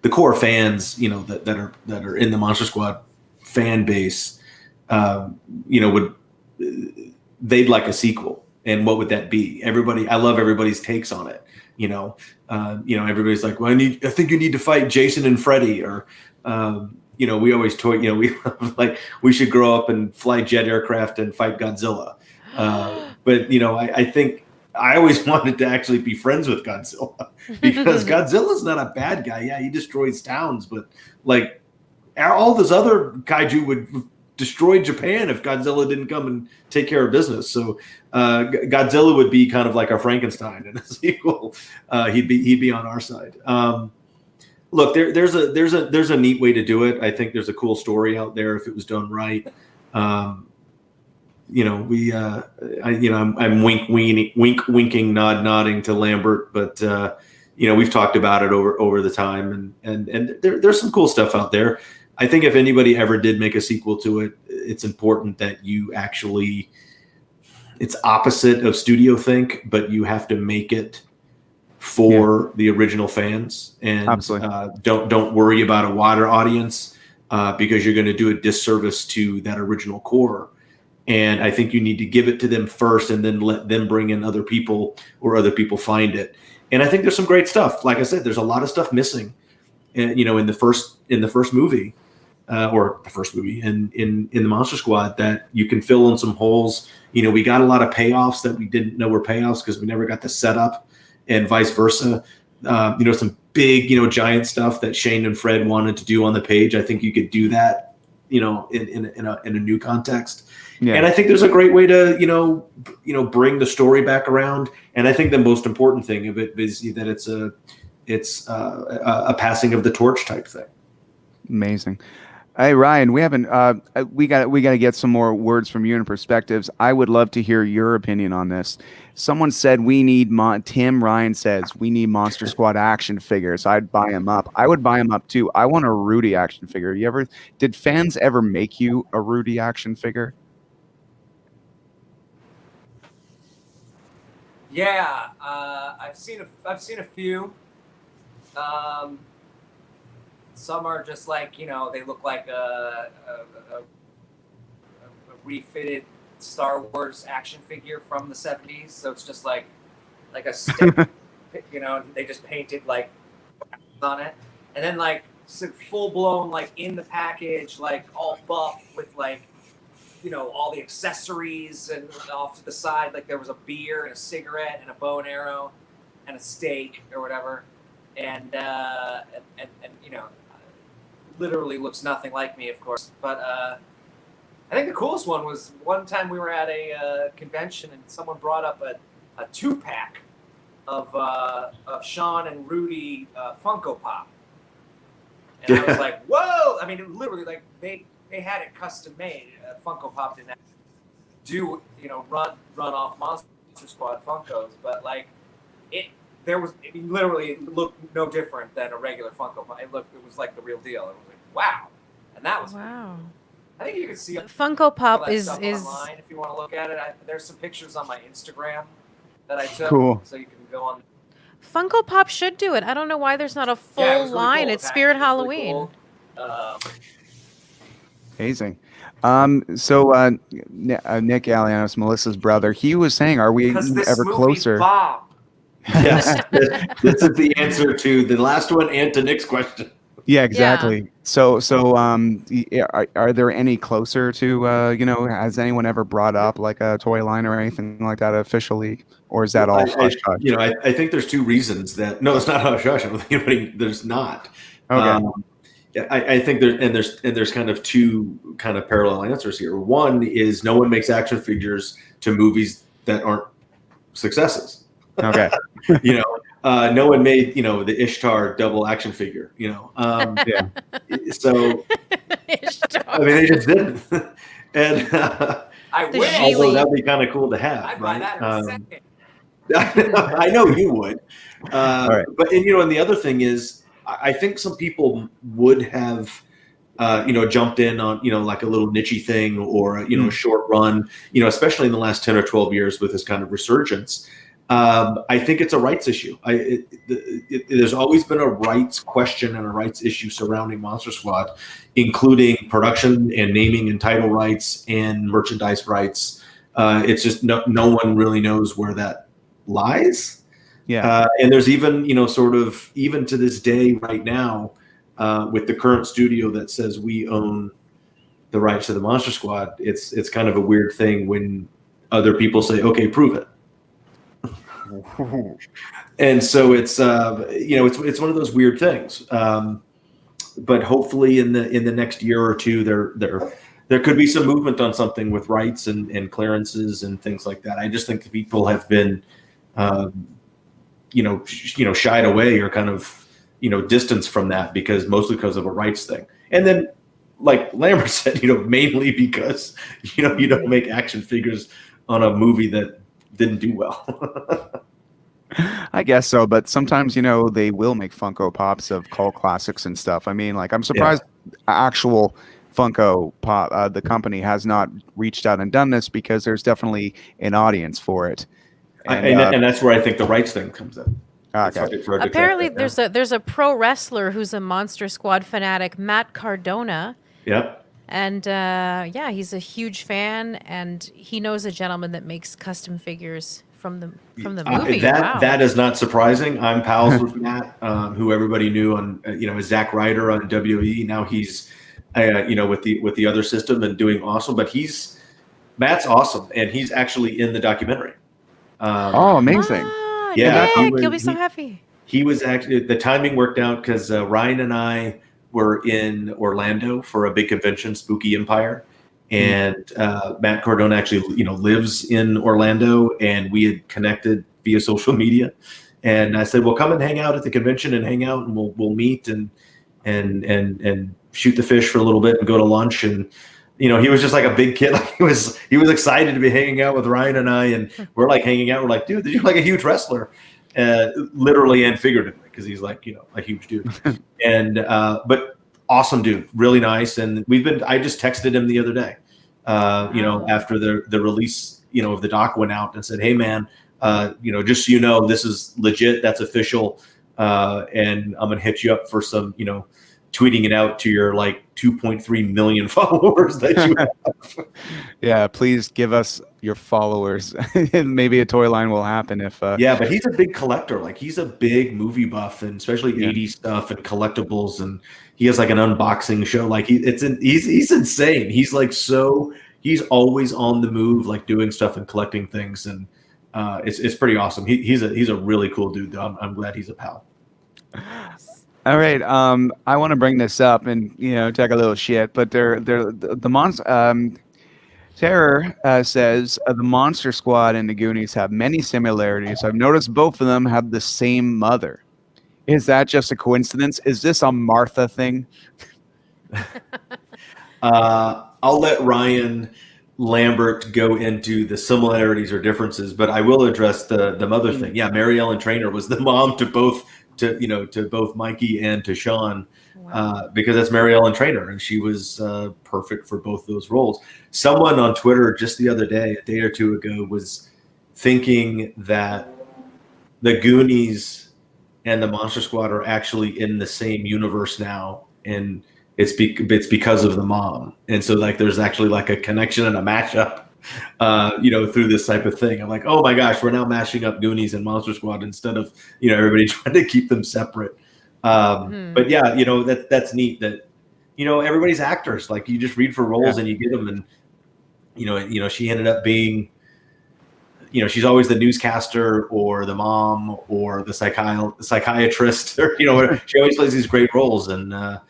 the core fans, that are in the Monster Squad fan base, would they'd like a sequel. And what would that be? I love everybody's takes on it. Everybody's like, well, I think you need to fight Jason and Freddy, or we always toy, we like we should grow up and fly jet aircraft and fight Godzilla. But I think I always wanted to actually be friends with Godzilla, because Godzilla's not a bad guy. Yeah, he destroys towns, but like all those other kaiju would destroy Japan if Godzilla didn't come and take care of business. So Godzilla would be kind of like a Frankenstein in a sequel. He'd be on our side. Look, there's a neat way to do it. I think there's a cool story out there if it was done right. I'm winking, nodding to Lambert, but we've talked about it over the time, and there's some cool stuff out there. I think if anybody ever did make a sequel to it, it's important that you actually, it's opposite of studio think, but you have to make it for the original fans, and don't worry about a wider audience, because you're going to do a disservice to that original core. And I think you need to give it to them first, and then let them bring in other people, or other people find it. And I think there's some great stuff. Like I said, there's a lot of stuff missing, in the first movie, or the first movie in the Monster Squad, that you can fill in some holes. We got a lot of payoffs that we didn't know were payoffs because we never got the setup, and vice versa. Some big, giant stuff that Shane and Fred wanted to do on the page. I think you could do that, in a new context. Yeah. And I think there's a great way to, bring the story back around. And I think the most important thing of it is that it's a passing of the torch type thing. Amazing. Hey, Ryan, we haven't, we got to get some more words from you and perspectives. I would love to hear your opinion on this. Someone said Tim Ryan says we need Monster Squad action figures. I'd buy them up. I would buy them up too. I want a Rudy action figure. Did fans ever make you a Rudy action figure? Yeah, I've seen a few. Some are just like, they look like a refitted Star Wars action figure from the 70s. So it's just like a stick, they just painted like on it. And then like full blown, like in the package, like all buff with like, all the accessories, and off to the side, like there was a beer and a cigarette and a bow and arrow and a steak or whatever. And literally looks nothing like me, of course. But I think the coolest one was one time we were at a convention, and someone brought up a 2-pack of Sean and Rudy Funko Pop. And I was like, whoa! I mean, it literally, like, they had it custom made. Funko Pop didn't do, run off Monster Squad Funkos, but like it literally looked no different than a regular Funko Pop. It was like the real deal. It was like, wow. And that was wow. I think you can see Funko Pop is online if you want to look at it. There's some pictures on my Instagram that I took, cool. So you can go on. Funko Pop should do it. I don't know why there's not a full really line. cool. It's Spirit Halloween. Really cool. Amazing. So Nick Alianos, Melissa's brother, he was saying, are we ever closer? Yes, this is the answer to the last one and to Nick's question. Yeah, exactly. Yeah. So are there any closer to, has anyone ever brought up like a toy line or anything like that officially? Or is that all hush hush? I think there's two reasons that, no, it's not hush hush. I don't think there's not. Okay. I think there's kind of two kind of parallel answers here. One is no one makes action figures to movies that aren't successes. Okay. No one made, the Ishtar double action figure, yeah. So, Ishtar. I mean, they just didn't. And I wish. although that'd be kind of cool to have. I'd buy that in a second. I know you would. right. But and the other thing is, I think some people would have, jumped in on, like a little niche thing or, a short run, especially in the last 10 or 12 years with this kind of resurgence. I think it's a rights issue. There's always been a rights question and a rights issue surrounding Monster Squad, including production and naming and title rights and merchandise rights. It's just no one really knows where that lies. Yeah. And there's even, sort of even to this day right now, with the current studio that says we own the rights to the Monster Squad, it's kind of a weird thing when other people say, okay, prove it. And so it's it's one of those weird things. But hopefully in the next year or two, there could be some movement on something with rights and clearances and things like that. I just think people have been, shied away or kind of, distanced from that mostly because of a rights thing. And then, like Lambert said, mainly because, you don't make action figures on a movie that didn't do well. I guess so, but sometimes they will make Funko Pops of cult classics and stuff. I mean, like I'm surprised actual Funko Pop, the company, has not reached out and done this because there's definitely an audience for it, and that's where I think the rights thing comes in. Okay. Apparently, there's a pro wrestler who's a Monster Squad fanatic, Matt Cardona. Yep. And he's a huge fan, and he knows a gentleman that makes custom figures from the movie. That is not surprising. I'm pals with Matt, who everybody knew on as Zack Ryder on WWE. Now he's with the other system and doing awesome. But Matt's awesome, and he's actually in the documentary. Amazing! You'll be so happy. He was actually, the timing worked out because Ryan and I were in Orlando for a big convention, Spooky Empire. And Matt Cardona actually, lives in Orlando, and we had connected via social media. And I said, "Well, come and hang out at the convention and hang out, and we'll meet and shoot the fish for a little bit and go to lunch." And he was just like a big kid. Like he was excited to be hanging out with Ryan and I, and we're like hanging out. We're like, "Dude, you're like a huge wrestler," literally and figuratively, because he's like a huge dude. And but awesome dude, really nice. And I just texted him the other day, after the release, of the doc went out, and said, "Hey man, just so you know, this is legit. That's official. And I'm going to hit you up for some, tweeting it out to your like 2.3 million followers that you have." Yeah, please give us your followers. And maybe a toy line will happen if. Yeah, but he's a big collector. Like he's a big movie buff, and especially 80s stuff and collectibles. And he has like an unboxing show. Like he's insane. He's like he's always on the move, like doing stuff and collecting things, and it's pretty awesome. He's a really cool dude, though. I'm glad he's a pal. All right, I want to bring this up and take a little shit, but the monster. Terror says the Monster Squad and the Goonies have many similarities. I've noticed both of them have the same mother. Is that just a coincidence? Is this a Martha thing? I'll let Ryan Lambert go into the similarities or differences, but I will address the mother thing. Yeah, Mary Ellen Trainor was the mom to both Mikey and to Sean. Wow. Because that's Mary Ellen Trainor, and she was perfect for both those roles. Someone on Twitter just the other day, a day or two ago, was thinking that the Goonies and the Monster Squad are actually in the same universe now, and it's because of the mom. And so like there's actually like a connection and a mashup, through this type of thing. I'm like, oh my gosh, we're now mashing up Goonies and Monster Squad instead of everybody trying to keep them separate. But yeah, that's neat that, everybody's actors. Like you just read for roles and you get them. And, she ended up being, she's always the newscaster or the mom or the psychiatrist, or, she always plays these great roles, and,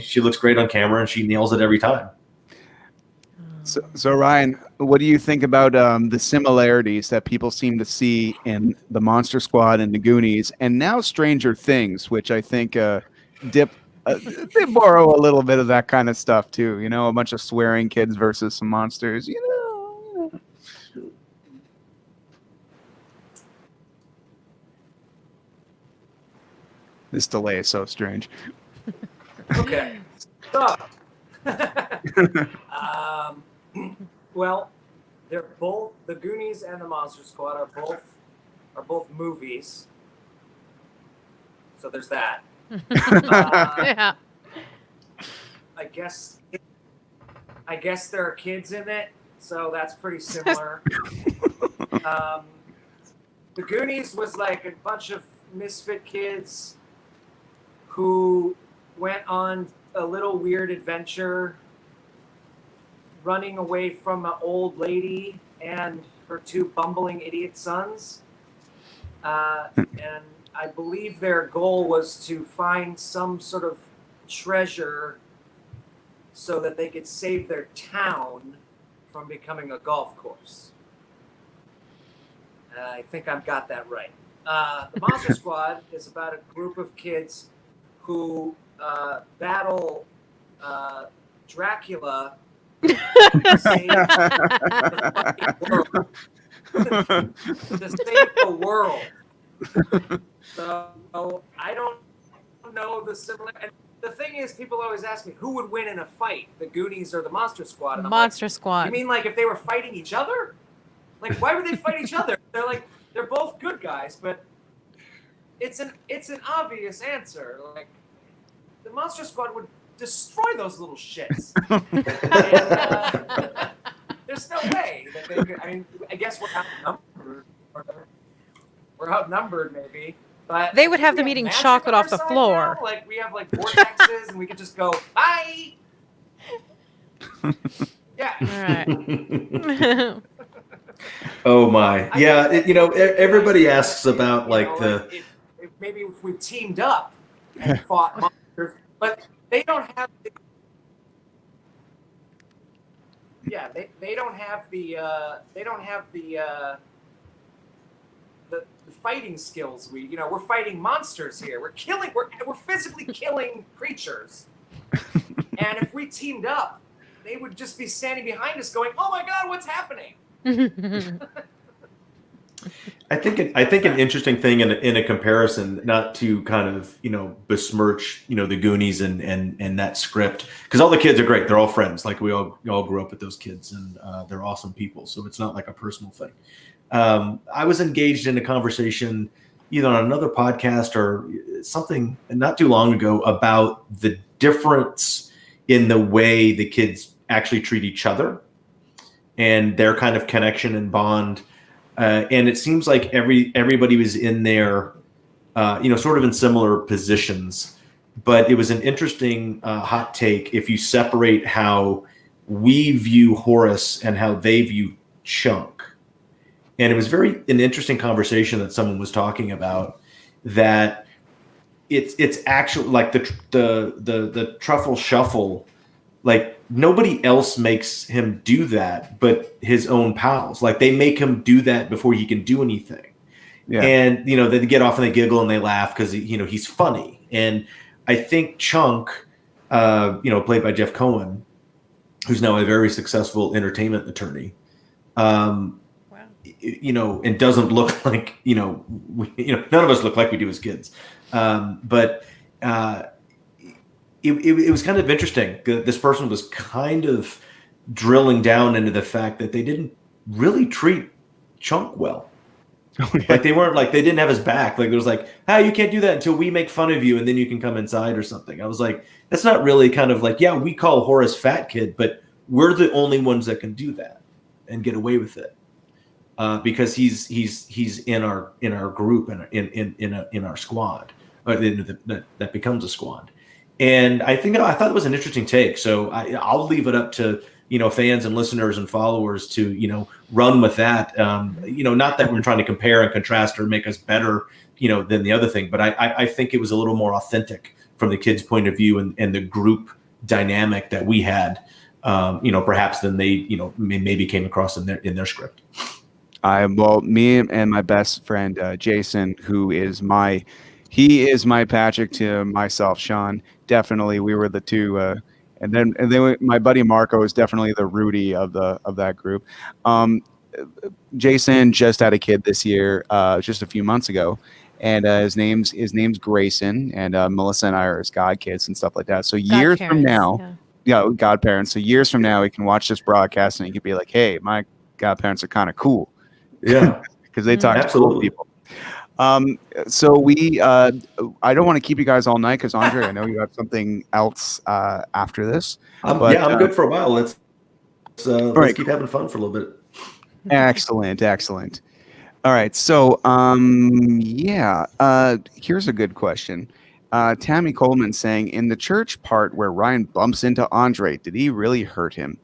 she looks great on camera and she nails it every time. So Ryan, what do you think about the similarities that people seem to see in the Monster Squad and the Goonies, and now Stranger Things, which I think they borrow a little bit of that kind of stuff too? A bunch of swearing kids versus some monsters. This delay is so strange. Okay. So, well, they're both the Goonies and the Monster Squad are both movies. So there's that. Yeah. I guess there are kids in it, so that's pretty similar. The Goonies was like a bunch of misfit kids who went on a little weird adventure running away from an old lady and her two bumbling idiot sons. And I believe their goal was to find some sort of treasure so that they could save their town from becoming a golf course. I think I've got that right. The Monster Squad is about a group of kids who battle Dracula to save the world. So I don't know the similar. And the thing is, people always ask me who would win in a fight, the Goonies or the Monster Squad. And I'm Monster like, Squad. You mean like if they were fighting each other? Like why would they fight each other? They're both good guys, but it's an obvious answer. Like the Monster Squad would destroy those little shits. And, there's no way that they could. I mean, I guess we're outnumbered. We're outnumbered, maybe. But They would have them we eating magic chocolate on off our the side floor. now. Like we have like vortexes, and we could just go bye. Yeah. All right. Oh my, yeah. Everybody asks about like the. If maybe if we teamed up and fought monsters, but they don't have. Yeah, they don't have the fighting skills. We're fighting monsters here. We're physically killing creatures. And if we teamed up, they would just be standing behind us going, "Oh my God, what's happening?" I think an interesting thing in a comparison, not to kind of besmirch the Goonies and that script, because all the kids are great. They're all friends. Like we all grew up with those kids, and they're awesome people. So it's not like a personal thing. I was engaged in a conversation either on another podcast or something not too long ago about the difference in the way the kids actually treat each other and their kind of connection and bond. And it seems like everybody was in there, sort of in similar positions. But it was an interesting hot take if you separate how we view Horace and how they view Chunk. And it was an interesting conversation that someone was talking about, that it's actually like the truffle shuffle, like nobody else makes him do that but his own pals. Like they make him do that before he can do anything. Yeah. And they get off and they giggle and they laugh because he's funny. And I think Chunk, played by Jeff Cohen, who's now a very successful entertainment attorney, and doesn't look like none of us look like we do as kids, but it was kind of interesting. This person was kind of drilling down into the fact that they didn't really treat Chunk well. Like they didn't have his back. Like there was like, you can't do that until we make fun of you and then you can come inside or something. I was like, that's not really kind of like, we call Horace fat kid, but we're the only ones that can do that and get away with it. Because he's in our group and in our squad, that becomes a squad. And I thought it was an interesting take. So I'll leave it up to fans and listeners and followers to run with that. Not that we're trying to compare and contrast or make us better than the other thing, but I think it was a little more authentic from the kids' point of view and the group dynamic that we had, perhaps than they maybe came across in their script. Me and my best friend Jason, who is my Patrick to myself, Sean. Definitely, we were the two, and then my buddy Marco is definitely the Rudy of that group. Jason just had a kid this year, just a few months ago, and his name's Grayson, and Melissa and I are his godkids and stuff like that. So years from now, godparents. So years from now, he can watch this broadcast and he could be like, "Hey, my godparents are kind of cool." Yeah, because they talk to cool people. So I don't want to keep you guys all night because Andre, I know you have something else after this. I'm good for a while. Let's keep having fun for a little bit. Excellent. All right. So, here's a good question. Tammy Coleman saying, in the church part where Ryan bumps into Andre, did he really hurt him?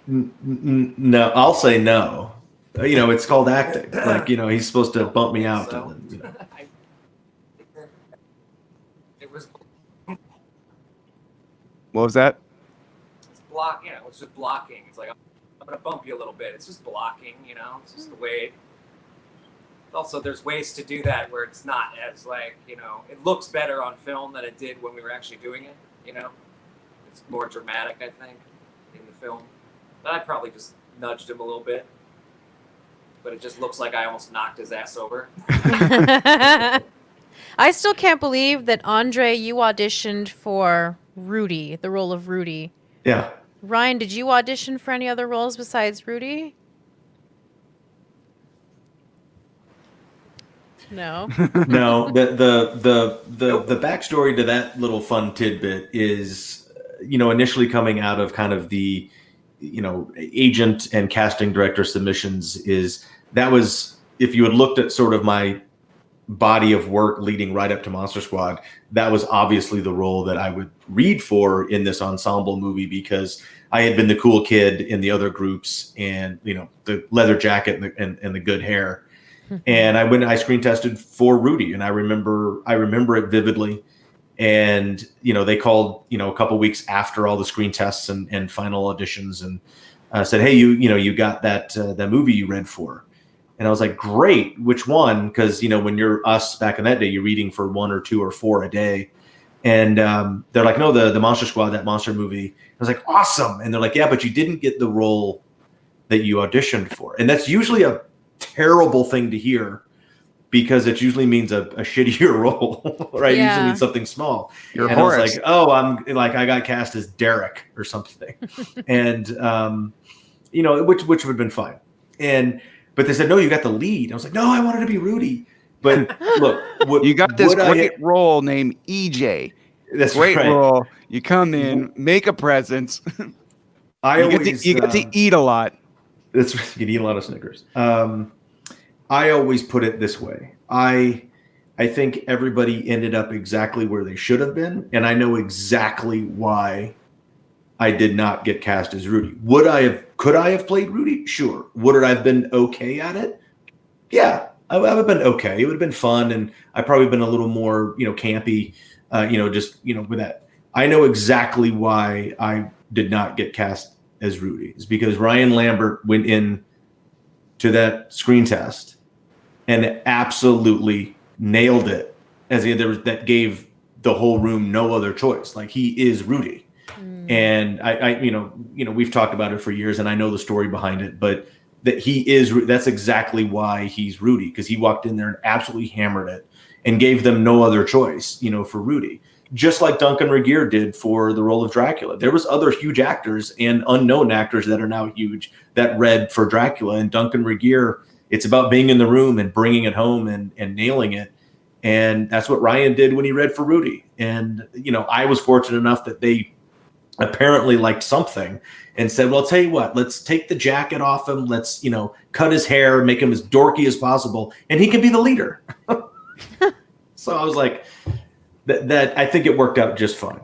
No, I'll say no. It's called acting. Like, he's supposed to bump me out. So, And then, it was What was that? it's it's just blocking. It's like I'm gonna bump you a little bit. It's just blocking, It's just the way. Also, there's ways to do that where it's not as it looks better on film than it did when we were actually doing it. It's more dramatic, I think, in the film. But I probably just nudged him a little bit. But it just looks like I almost knocked his ass over. I still can't believe that, Andre, you auditioned for Rudy, the role of Rudy. Yeah. Ryan, did you audition for any other roles besides Rudy? No. No. The backstory to that little fun tidbit is, initially coming out of kind of the, agent and casting director submissions that was, if you had looked at sort of my body of work leading right up to Monster Squad, that was obviously the role that I would read for in this ensemble movie, because I had been the cool kid in the other groups and, the leather jacket and the good hair. And I screen tested for Rudy, and I remember it vividly. And, they called, a couple weeks after all the screen tests and final auditions and said, "Hey, you got that movie you read for." And I was like, "Great, which one?" Because, when you're us back in that day, you're reading for 1 or 2 or 4 a day. And they're like, "No, the Monster Squad, that monster movie." I was like, "Awesome." And they're like, "Yeah, but you didn't get the role that you auditioned for." And that's usually a terrible thing to hear, because it usually means a shittier role, right? Yeah. It usually means something small. You're and Horace. I was like, "Oh, I got cast as Derek or something." And, which would have been fine. But they said, "No, you got the lead." I was like, "No, I wanted to be Rudy." But look, You got this great role named EJ. That's Great right. role. You come in, make a presence. You get to eat a lot. That's right. You eat a lot of Snickers. I always put it this way. I think everybody ended up exactly where they should have been, and I know exactly why I did not get cast as Rudy. Could I have played Rudy? Sure. Would I have been okay at it? Yeah, I would have been okay. It would have been fun, and I probably been a little more, campy, with that. I know exactly why I did not get cast as Rudy. It's because Ryan Lambert went in to that screen test and absolutely nailed it, that gave the whole room no other choice. Like, he is Rudy. And I we've talked about it for years, and I know the story behind it, but that's exactly why he's Rudy, because he walked in there and absolutely hammered it and gave them no other choice, for Rudy. Just like Duncan Regehr did for the role of Dracula. There was other huge actors and unknown actors that are now huge that read for Dracula, and Duncan Regehr, it's about being in the room and bringing it home and nailing it. And that's what Ryan did when he read for Rudy. And, I was fortunate enough that they apparently liked something and said, "Well, I'll tell you what, let's take the jacket off him. Let's, cut his hair, make him as dorky as possible, and he can be the leader." So I was like, that I think it worked out just fine.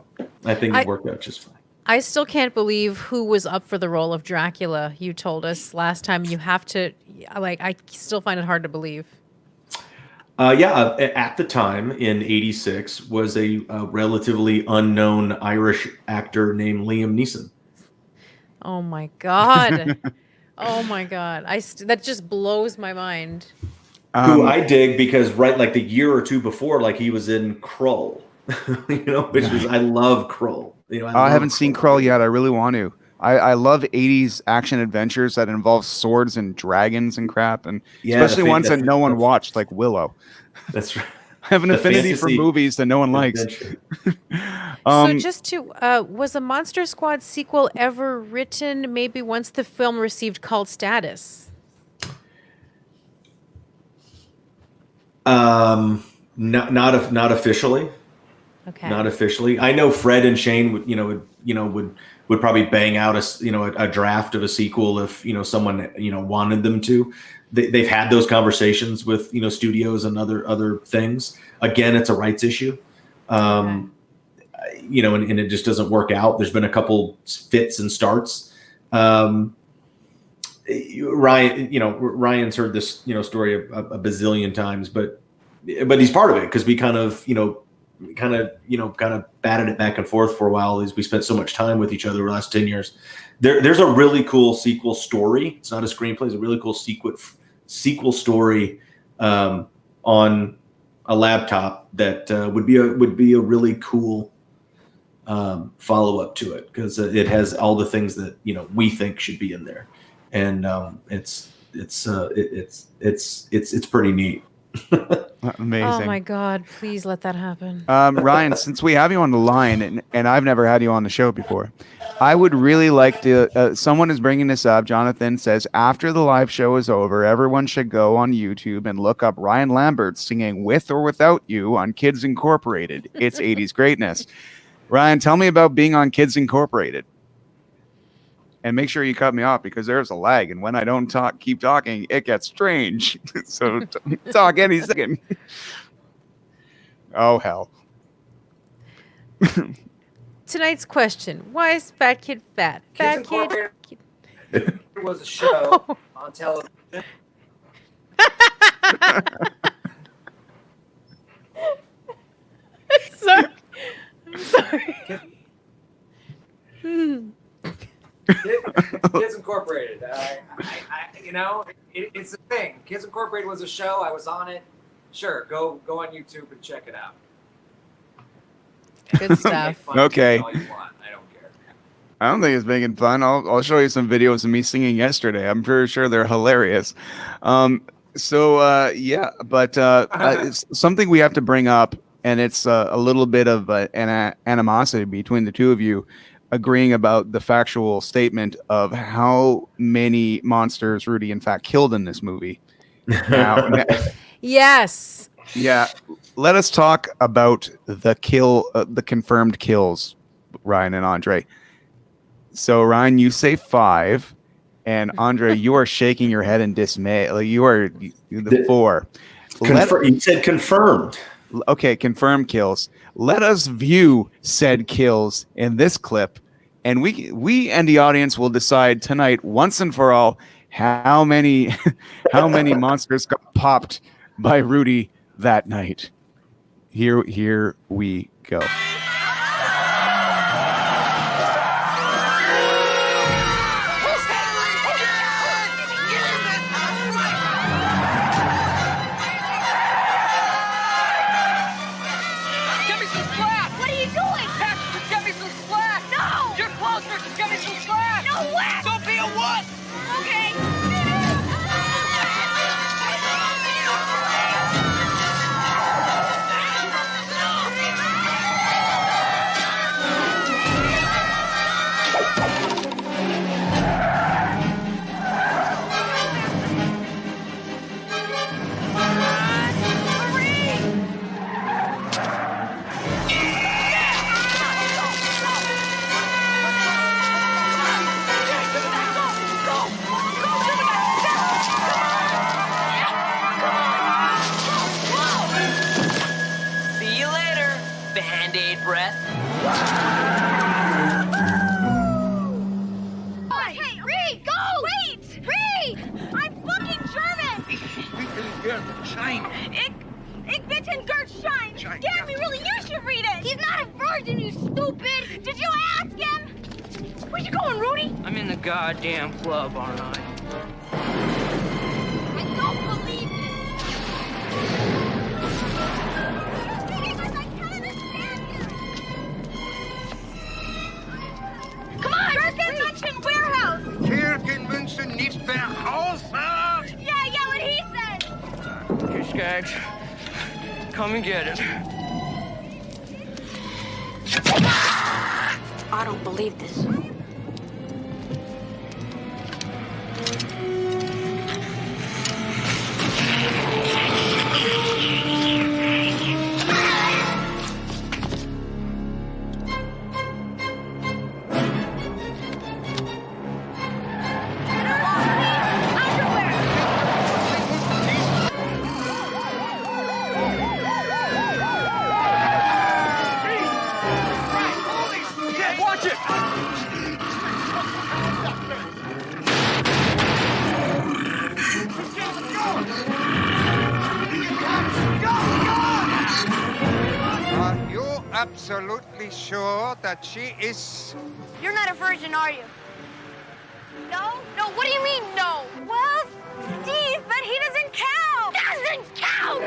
I still can't believe who was up for the role of Dracula. You told us last time. You have to, I still find it hard to believe. At the time in '86 was a relatively unknown Irish actor named Liam Neeson. Oh my God. Oh my God. That just blows my mind. Who I dig, because the year or two before, he was in Krull, which is, I love Krull. I haven't seen Krull yet. I really want to. I love 80s action adventures that involve swords and dragons and crap, and Yeah, especially ones that no one watched, like Willow. That's right. I have an The affinity for fantasy movies that no one likes. adventure. So just to was a Monster Squad sequel ever written? Maybe once the film received cult status. Not officially. Okay. Not officially. I know Fred and Shane would probably bang out a draft of a sequel if someone wanted them to. They've had those conversations with studios and other things. Again, it's a rights issue. And it just doesn't work out. There's been a couple fits and starts. Ryan's heard this story a bazillion times, but he's part of it because we kind of batted it back and forth for a while as we spent so much time with each other the last 10 years. There's a really cool sequel story. It's not a screenplay. It's a really cool sequel story on a laptop that would be a really cool follow up to it because it has all the things that we think should be in there, and it's pretty neat. Amazing. Oh my God! Please let that happen. Ryan, since we have you on the line, and I've never had you on the show before, I would really like to. Someone is bringing this up. Jonathan says after the live show is over, everyone should go on YouTube and look up Ryan Lambert singing "With or Without You" on Kids Incorporated. It's 80s greatness. Ryan, tell me about being on Kids Incorporated. And make sure you cut me off because there's a lag. And when I don't keep talking, it gets strange. So talk any second. Oh, hell. Tonight's question: why is Fat Kid fat? Kids Fat Kid. Incorporated was a show on television. Sorry. I'm sorry. Kids Incorporated. It's a thing. Kids Incorporated was a show. I was on it. Sure, go on YouTube and check it out. Good stuff. Okay. All you want. I don't care. I don't think it's making fun. I'll show you some videos of me singing yesterday. I'm pretty sure they're hilarious. It's something we have to bring up, and it's a little bit of an animosity between the two of you, agreeing about the factual statement of how many monsters Rudy in fact killed in this movie. Now, Yes. yeah, let us talk about the confirmed kills, Ryan and Andre. So Ryan, you say 5, and Andre, you are shaking your head in dismay. Like you are the 4. You said confirmed. Okay, confirmed kills. Let us view said kills in this clip, and we and the audience will decide tonight once and for all how many monsters got popped by Rudy that night. Here we go. Goddamn club, aren't I? I don't believe it. Come on, Birkin, mention Come and get it. I don't believe this. Watch it! Are you absolutely sure that she is... You're not a virgin, are you? No? No, what do you mean, no? Well, Steve, but he doesn't count! Doesn't count!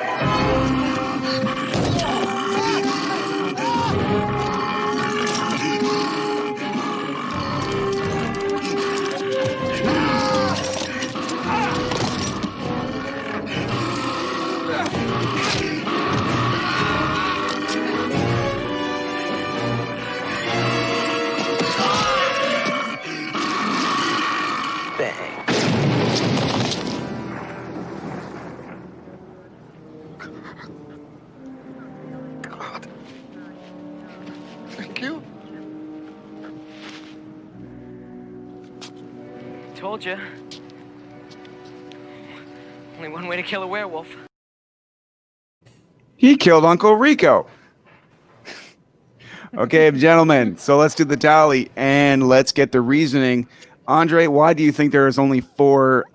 God. Thank you. Told you. Only one way to kill a werewolf. He killed Uncle Rico. Okay, gentlemen, so let's do the tally and let's get the reasoning. Andre, why do you think there is only 4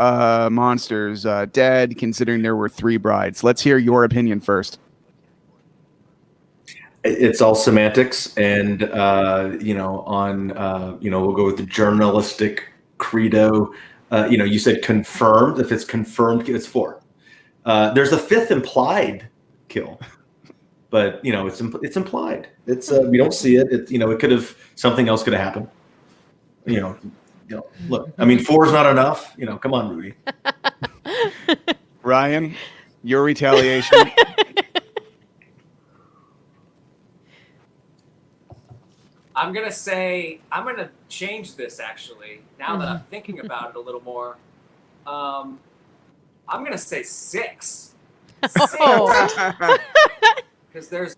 monsters dead, considering there were 3 brides? Let's hear your opinion first. It's all semantics, and we'll go with the journalistic credo. You said confirmed. If it's confirmed, it's 4. There's a 5th implied kill, but it's implied. It's we don't see it. It could have, something else could have happened. Look, I mean, 4 is not enough. Come on, Rudy. Ryan, your retaliation. I'm going to change this, actually, now that I'm thinking about it a little more. I'm going to say 6. Oh. Because there's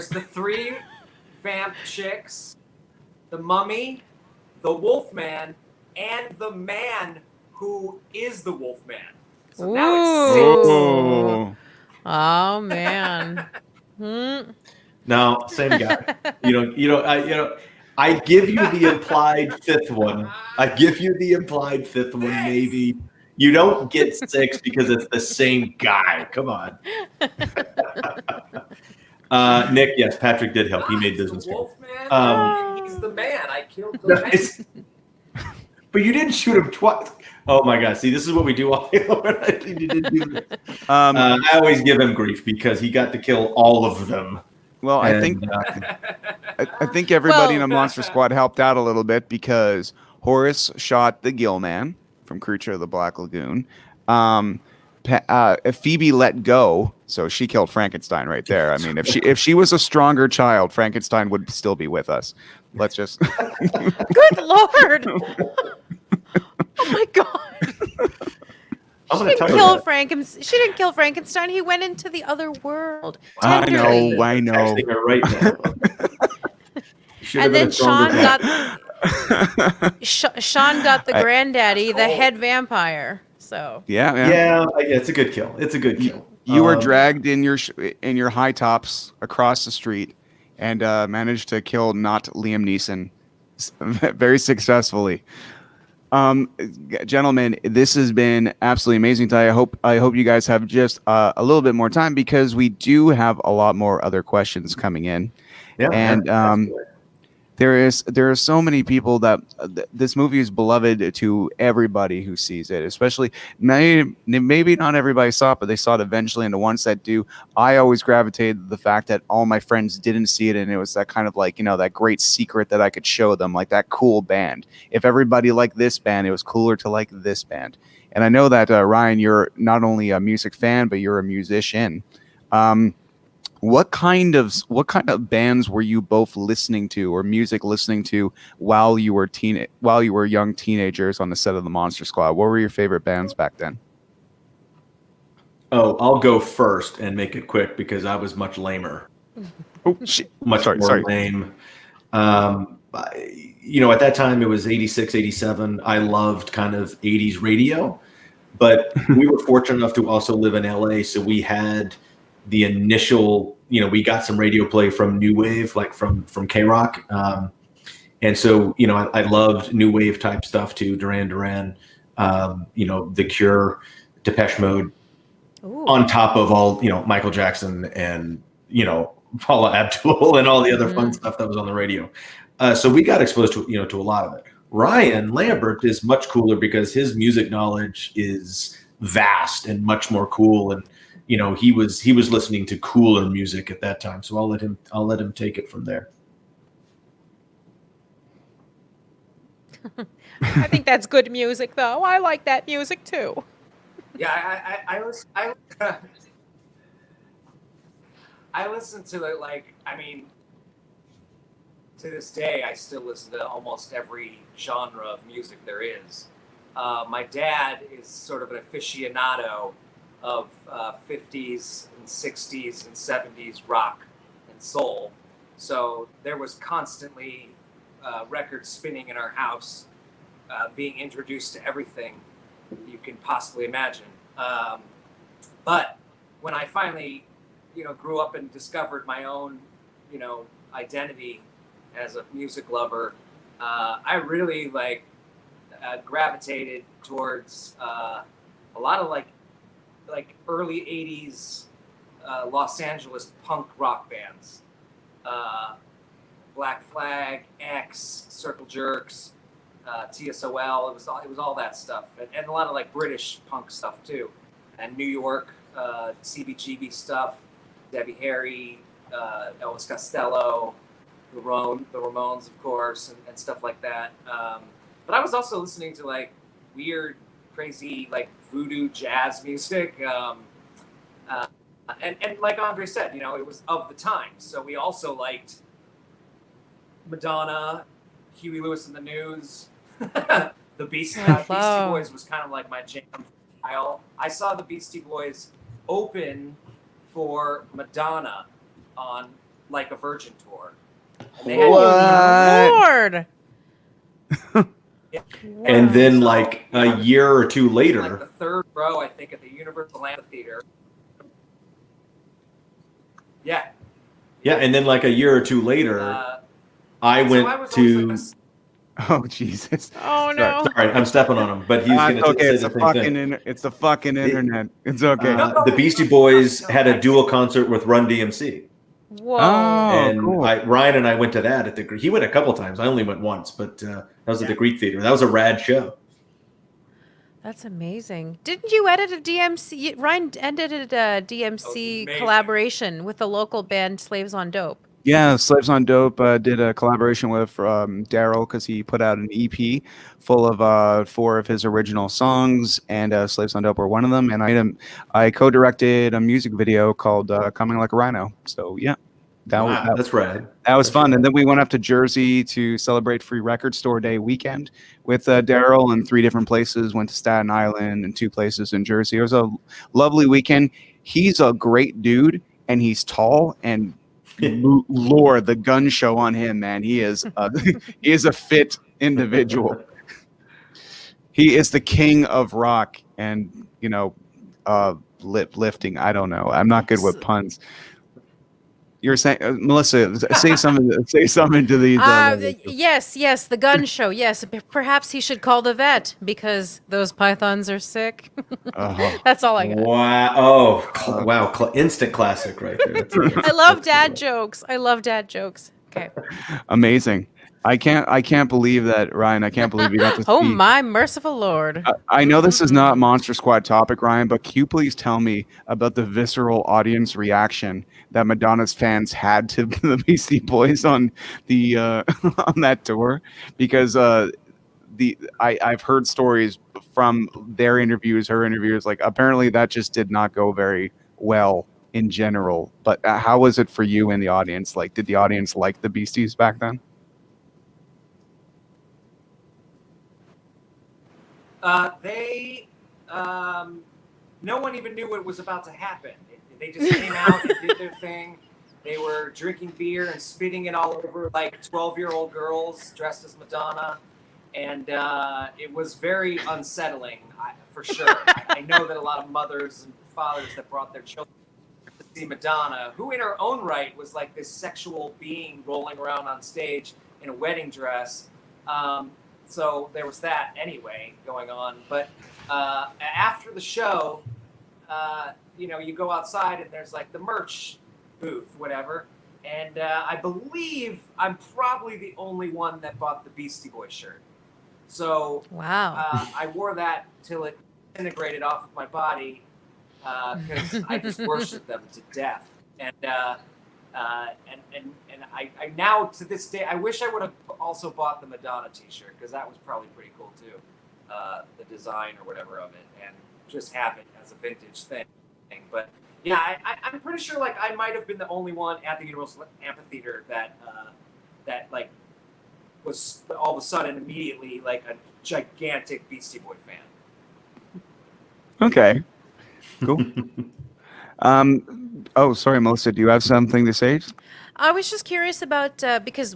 the 3 vamp chicks, the mummy, the Wolfman, and the man who is the Wolfman. So now it's 6. Oh. Oh man. No, same guy. I give you the implied 5th one. I give you the implied 5th one, maybe. You don't get 6 because it's the same guy. Come on. Nick, yes, Patrick did help. He made business. Wolfman, he's the man. I killed the man. But you didn't shoot him twice. Oh my God! See, this is what we do all day long. You didn't do this. I always give him grief because he got to kill all of them. Well, I think everybody in a Monster Squad helped out a little bit because Horace shot the Gill Man from Creature of the Black Lagoon. Phoebe let go, so she killed Frankenstein right there. I mean, if she was a stronger child, Frankenstein would still be with us. Let's just. Good Lord! Oh my God! She didn't kill Frankenstein. He went into the other world. Tenderly. I know. Right now. And then Sean got the granddaddy, the head vampire. So yeah, it's a good kill. It's a good kill. You were dragged in your high tops across the street and managed to kill not Liam Neeson very successfully. Gentlemen, this has been absolutely amazing. I hope you guys have just a little bit more time because we do have a lot more other questions coming in. Yeah, and there are so many people that this movie is beloved to everybody who sees it, especially maybe not everybody saw it, but they saw it eventually. And the ones that do, I always gravitated to the fact that all my friends didn't see it. And it was that kind of like, that great secret that I could show them, like that cool band. If everybody liked this band, it was cooler to like this band. and I know that Ryan, you're not only a music fan, but you're a musician. What kind of bands were you both listening to, or music listening to, while you were young teenagers on the set of the Monster Squad? What were your favorite bands back then? Oh, I'll go first and make it quick because I was much lamer. Oh shit! Much more lame. At that time it was 86, 87. I loved kind of 80s radio, but we were fortunate enough to also live in LA, so we had the initial, we got some radio play from New Wave, like from K-Rock. And so, I loved New Wave type stuff too, Duran Duran, The Cure, Depeche Mode. Ooh. On top of all, Michael Jackson and, Paula Abdul and all the other fun stuff that was on the radio. So we got exposed to, to a lot of it. Ryan Lambert is much cooler because his music knowledge is vast and much more cool. And, he was listening to cooler music at that time. So I'll let him take it from there. I think that's good music, though. I like that music too. Yeah, I listen to it to this day, I still listen to almost every genre of music there is. My dad is sort of an aficionado of 50s and 60s and 70s rock and soul. So there was constantly records spinning in our house, being introduced to everything you can possibly imagine. But when I finally, grew up and discovered my own, identity as a music lover, I really gravitated towards a lot of like early 80s Los Angeles punk rock bands. Black Flag, X, Circle Jerks, TSOL. It was all that stuff, and a lot of British punk stuff too, and New York CBGB stuff, Debbie Harry, Elvis Costello, the Ramones, of course, and stuff like that. But I was also listening to weird, crazy voodoo jazz music, and like Andre said, it was of the time. So we also liked Madonna, Huey Lewis and the News, the Beastie Boys was kind of like my jam style. I saw the Beastie Boys open for Madonna on a Virgin tour. And they Lord. And then a year or two later, the third row, I think, at the Universal Amphitheater. Yeah. Yeah, and then a year or two later, I went to. Oh Jesus! Oh no! Sorry, I'm stepping on him, but he's going to say the same thing. It's the fucking internet. It's okay. The Beastie Boys had a dual concert with Run DMC. Whoa! And cool. Ryan and I went to that at the. He went a couple times. I only went once, but that was at the Greek Theater. That was a rad show. That's amazing. Didn't you edit a DMC? Ryan edited a DMC collaboration with the local band Slaves on Dope. Yeah, Slaves on Dope did a collaboration with Daryl because he put out an EP full of 4 of his original songs, and Slaves on Dope were one of them. And I co-directed a music video called "Coming Like a Rhino." So yeah, that's rad. That was fun. And then we went up to Jersey to celebrate Free Record Store Day weekend with Daryl in 3 different places. Went to Staten Island and 2 places in Jersey. It was a lovely weekend. He's a great dude, and he's tall and. Lord, the gun show on him, man. He is a fit individual. He is the king of rock and lifting. I don't know. I'm not good with puns. You're saying, Melissa, say something to these. Yes, the gun show. Yes, perhaps he should call the vet because those pythons are sick. That's all I got. Wow! Oh, wow! Instant classic right there. I love dad jokes. Okay. Amazing. I can't believe that, Ryan. I can't believe you got to. Oh my merciful Lord! I know this is not Monster Squad topic, Ryan, but can you please tell me about the visceral audience reaction that Madonna's fans had to the Beastie Boys on the on that tour? Because the I've heard stories from their interviews, her interviews. Like apparently that just did not go very well in general. But how was it for you in the audience? Like, did the audience like the Beasties back then? They, no one even knew what was about to happen. They just came out and did their thing. They were drinking beer and spitting it all over like 12-year-old girls dressed as Madonna. And it was very unsettling, for sure. I know that a lot of mothers and fathers that brought their children to see Madonna, who in her own right was like this sexual being rolling around on stage in a wedding dress. So there was that anyway going on. But after the show, you go outside and there's like the merch booth, whatever. And I believe I'm probably the only one that bought the Beastie Boys shirt. So Wow. I wore that till it integrated off of my body because I just worship them to death. And I now to this day, I wish I would have also bought the Madonna T-shirt because that was probably pretty cool too, the design or whatever of it, and just have it as a vintage thing. But yeah, I'm pretty sure like I might have been the only one at the Universal Amphitheater that like was all of a sudden immediately like a gigantic Beastie Boy fan. Okay, cool. Oh, sorry, Melissa. Do you have something to say? I was just curious about because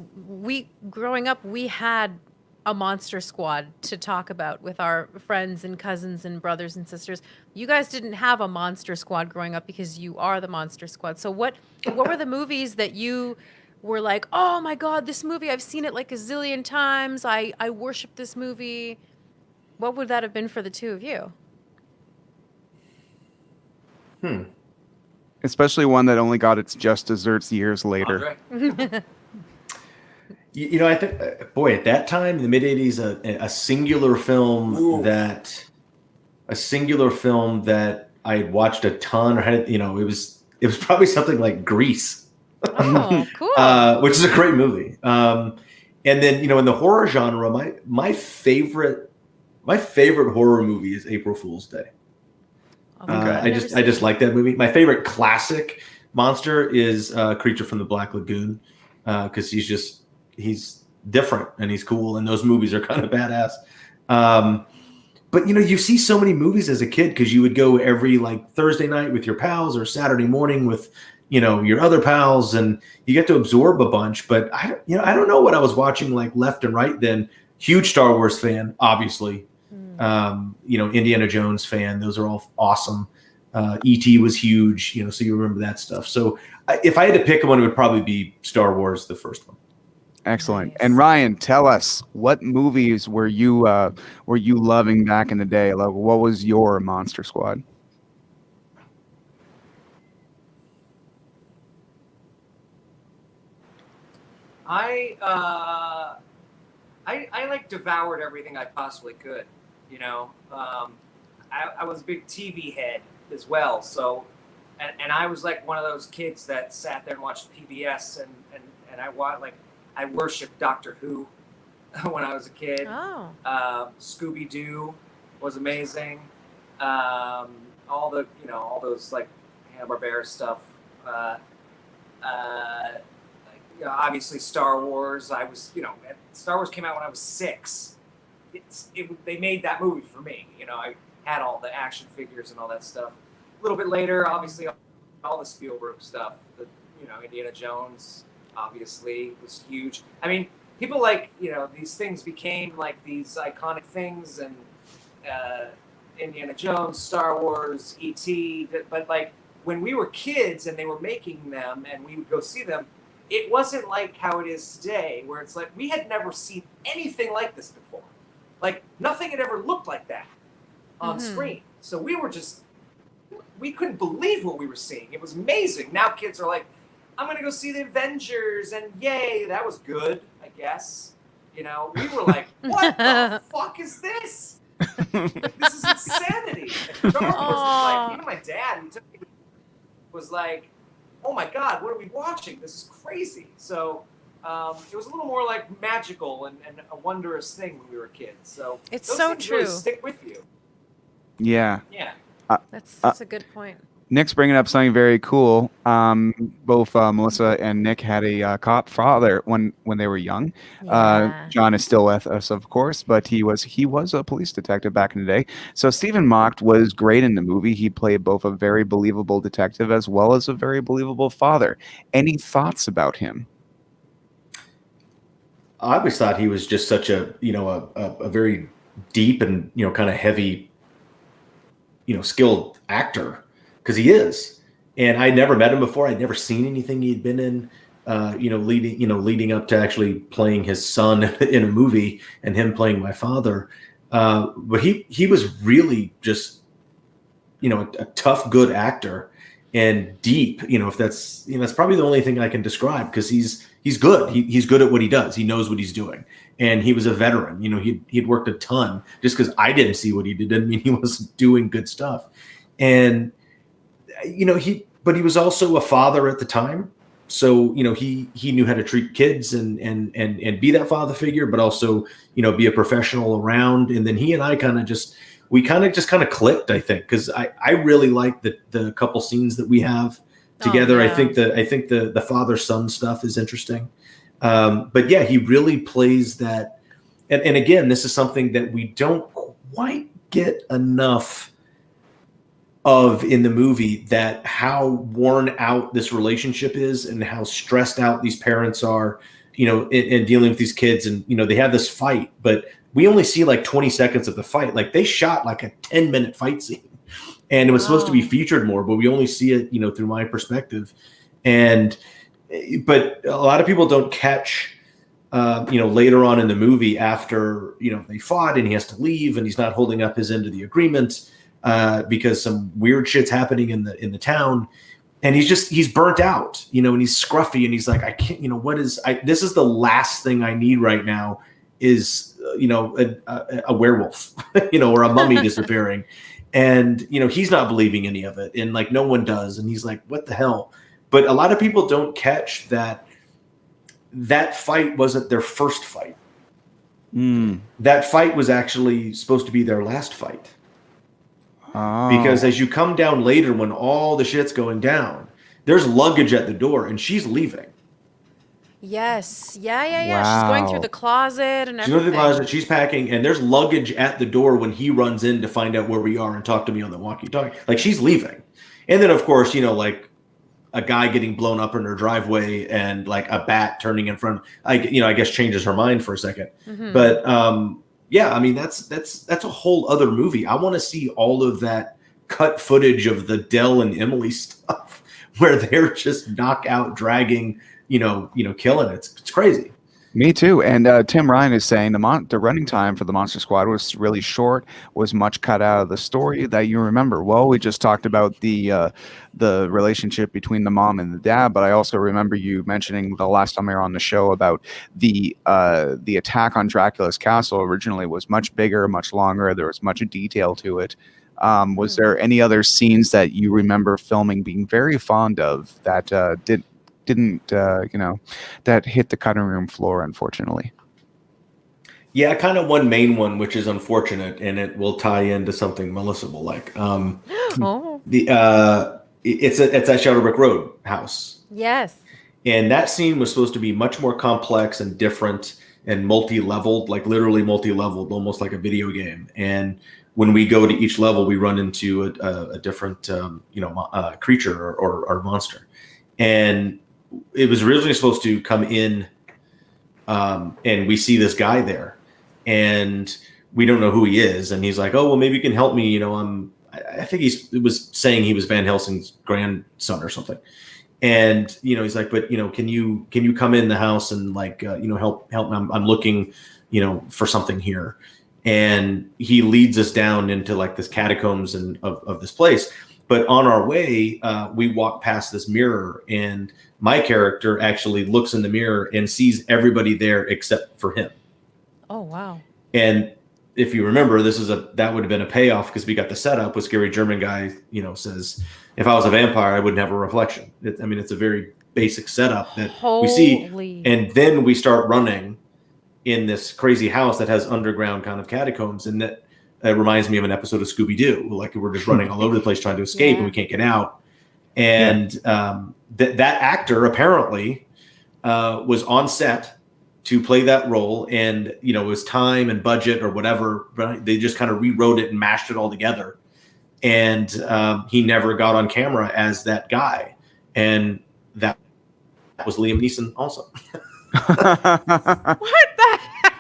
growing up, we had a Monster Squad to talk about with our friends and cousins and brothers and sisters. You guys didn't have a Monster Squad growing up because you are the Monster Squad. So what were the movies that you were like, oh my God, this movie, I've seen it like a zillion times. I worship this movie. What would that have been for the two of you? Especially one that only got its just desserts years later. I think, boy, at that time, in the mid '80s, a singular film that I had watched a ton, or had, it was probably something like Grease. Oh, cool. Which is a great movie. And then, in the horror genre, my favorite horror movie is April Fool's Day. I just like that movie. My favorite classic monster is Creature from the Black Lagoon, because he's different and he's cool, and those movies are kind of badass. But you see so many movies as a kid because you would go every like Thursday night with your pals or Saturday morning with your other pals, and you get to absorb a bunch. But I don't know what I was watching like left and right then. Huge Star Wars fan, obviously. Indiana Jones fan. Those are all awesome. E.T. was huge, so you remember that stuff. So if I had to pick one, it would probably be Star Wars, the first one. Excellent. Nice. And Ryan, tell us, what movies were you loving back in the day? Like, what was your Monster Squad? I like devoured everything I possibly could. I was a big TV head as well. So, and I was like one of those kids that sat there and watched PBS, and I worshipped Doctor Who when I was a kid. Oh. Scooby-Doo was amazing. All those like Hanna-Barbera stuff. Obviously Star Wars. Star Wars came out when I was 6. They made that movie for me. I had all the action figures and all that stuff. A little bit later, obviously, all the Spielberg stuff. Indiana Jones, obviously, was huge. I mean, people like, these things became like these iconic things, and Indiana Jones, Star Wars, E.T. But like when we were kids and they were making them and we would go see them, it wasn't like how it is today, where it's like we had never seen anything like this before. Like nothing had ever looked like that on screen. So we couldn't believe what we were seeing. It was amazing. Now kids are like, I'm going to go see the Avengers, and yay, that was good, I guess. We were like, what the fuck is this? This is insanity. And Star Wars was like, even my dad, who took me, was like, oh my God, what are we watching? This is crazy. So it was a little more like magical and a wondrous thing when we were kids. So It's those so things really true. stick with you. Yeah. Yeah. That's a good point. Nick's bringing up something very cool. Both Melissa and Nick had a cop father when they were young. Yeah. John is still with us, of course, but he was a police detective back in the day. So Stephen Mocht was great in the movie. He played both a very believable detective as well as a very believable father. Any thoughts about him? I always thought he was just such a very deep and kind of heavy, skilled actor, because he is. And I never met him before. I'd never seen anything he'd been in, leading up to actually playing his son in a movie and him playing my father. But he was really just, a tough, good actor and deep. If that's that's probably the only thing I can describe, because he's good. He's good at what he does. He knows what he's doing, and he was a veteran. He'd worked a ton. Just because I didn't see what he did didn't mean he wasn't doing good stuff. And but he was also a father at the time. So, he knew how to treat kids and be that father figure, but also, be a professional around. And then he and I kind of just clicked, I think, because I really like the couple scenes that we have together. Oh, yeah. I think the father son stuff is interesting. But yeah, he really plays that. And again, this is something that we don't quite get enough of in the movie, that how worn out this relationship is and how stressed out these parents are, in dealing with these kids. And, they have this fight, but we only see like 20 seconds of the fight. Like they shot like a 10-minute fight scene, and it was supposed to be featured more, but we only see it, through my perspective. But a lot of people don't catch, later on in the movie after, they fought and he has to leave and he's not holding up his end of the agreement, because some weird shit's happening in the town, and he's burnt out, and he's scruffy, and he's like, I can't, this is the last thing I need right now is, a werewolf, or a mummy disappearing. And, he's not believing any of it. And like, no one does. And he's like, what the hell? But a lot of people don't catch that fight wasn't their first fight. That fight was actually supposed to be their last fight. Because as you come down later, when all the shit's going down, there's luggage at the door and she's leaving. Yes. Yeah. She's going through the closet and everything. She's going through the closet, she's packing, and there's luggage at the door when he runs in to find out where we are and talk to me on the walkie-talkie. Like, she's leaving. And then, of course, like a guy getting blown up in her driveway and like a bat turning in front, I guess changes her mind for a second. Mm-hmm. But yeah, I mean, that's a whole other movie. I want to see all of that cut footage of the Dell and Emily stuff where they're just knockout dragging, killing it. It's crazy. Me too. And Tim Ryan is saying the running time for the Monster Squad was really short, was much cut out of the story that you remember. Well, we just talked about the relationship between the mom and the dad, but I also remember you mentioning the last time we were on the show about the attack on Dracula's castle originally was much bigger, much longer. There was much detail to it. Was there any other scenes that you remember filming being very fond of that didn't that hit the cutting room floor, unfortunately? Yeah, kind of one main one, which is unfortunate, and it will tie into something Melissa will like. It's at Shadow Brick Road house. Yes. And that scene was supposed to be much more complex and different and multi-leveled, like literally multi-leveled, almost like a video game. And when we go to each level, we run into a different, creature or monster. And it was originally supposed to come in, and we see this guy there, and we don't know who he is. And he's like, "Oh, well, maybe you can help me." I think it was saying he was Van Helsing's grandson or something. And he's like, "But can you come in the house and like help? I'm looking, for something here." And he leads us down into like this catacombs of this place. But on our way, we walk past this mirror, and my character actually looks in the mirror and sees everybody there except for him. Oh, wow. And if you remember, that would have been a payoff, because we got the setup with Scary German Guy, says, if I was a vampire, I wouldn't have a reflection. It's a very basic setup that we see, and then we start running in this crazy house that has underground kind of catacombs, and that reminds me of an episode of Scooby-Doo. Like we're just running all over the place trying to escape, and we can't get out. And that actor apparently was on set to play that role, and it was time and budget or whatever, but they just kind of rewrote it and mashed it all together. And he never got on camera as that guy, and that was Liam Neeson also. What the heck?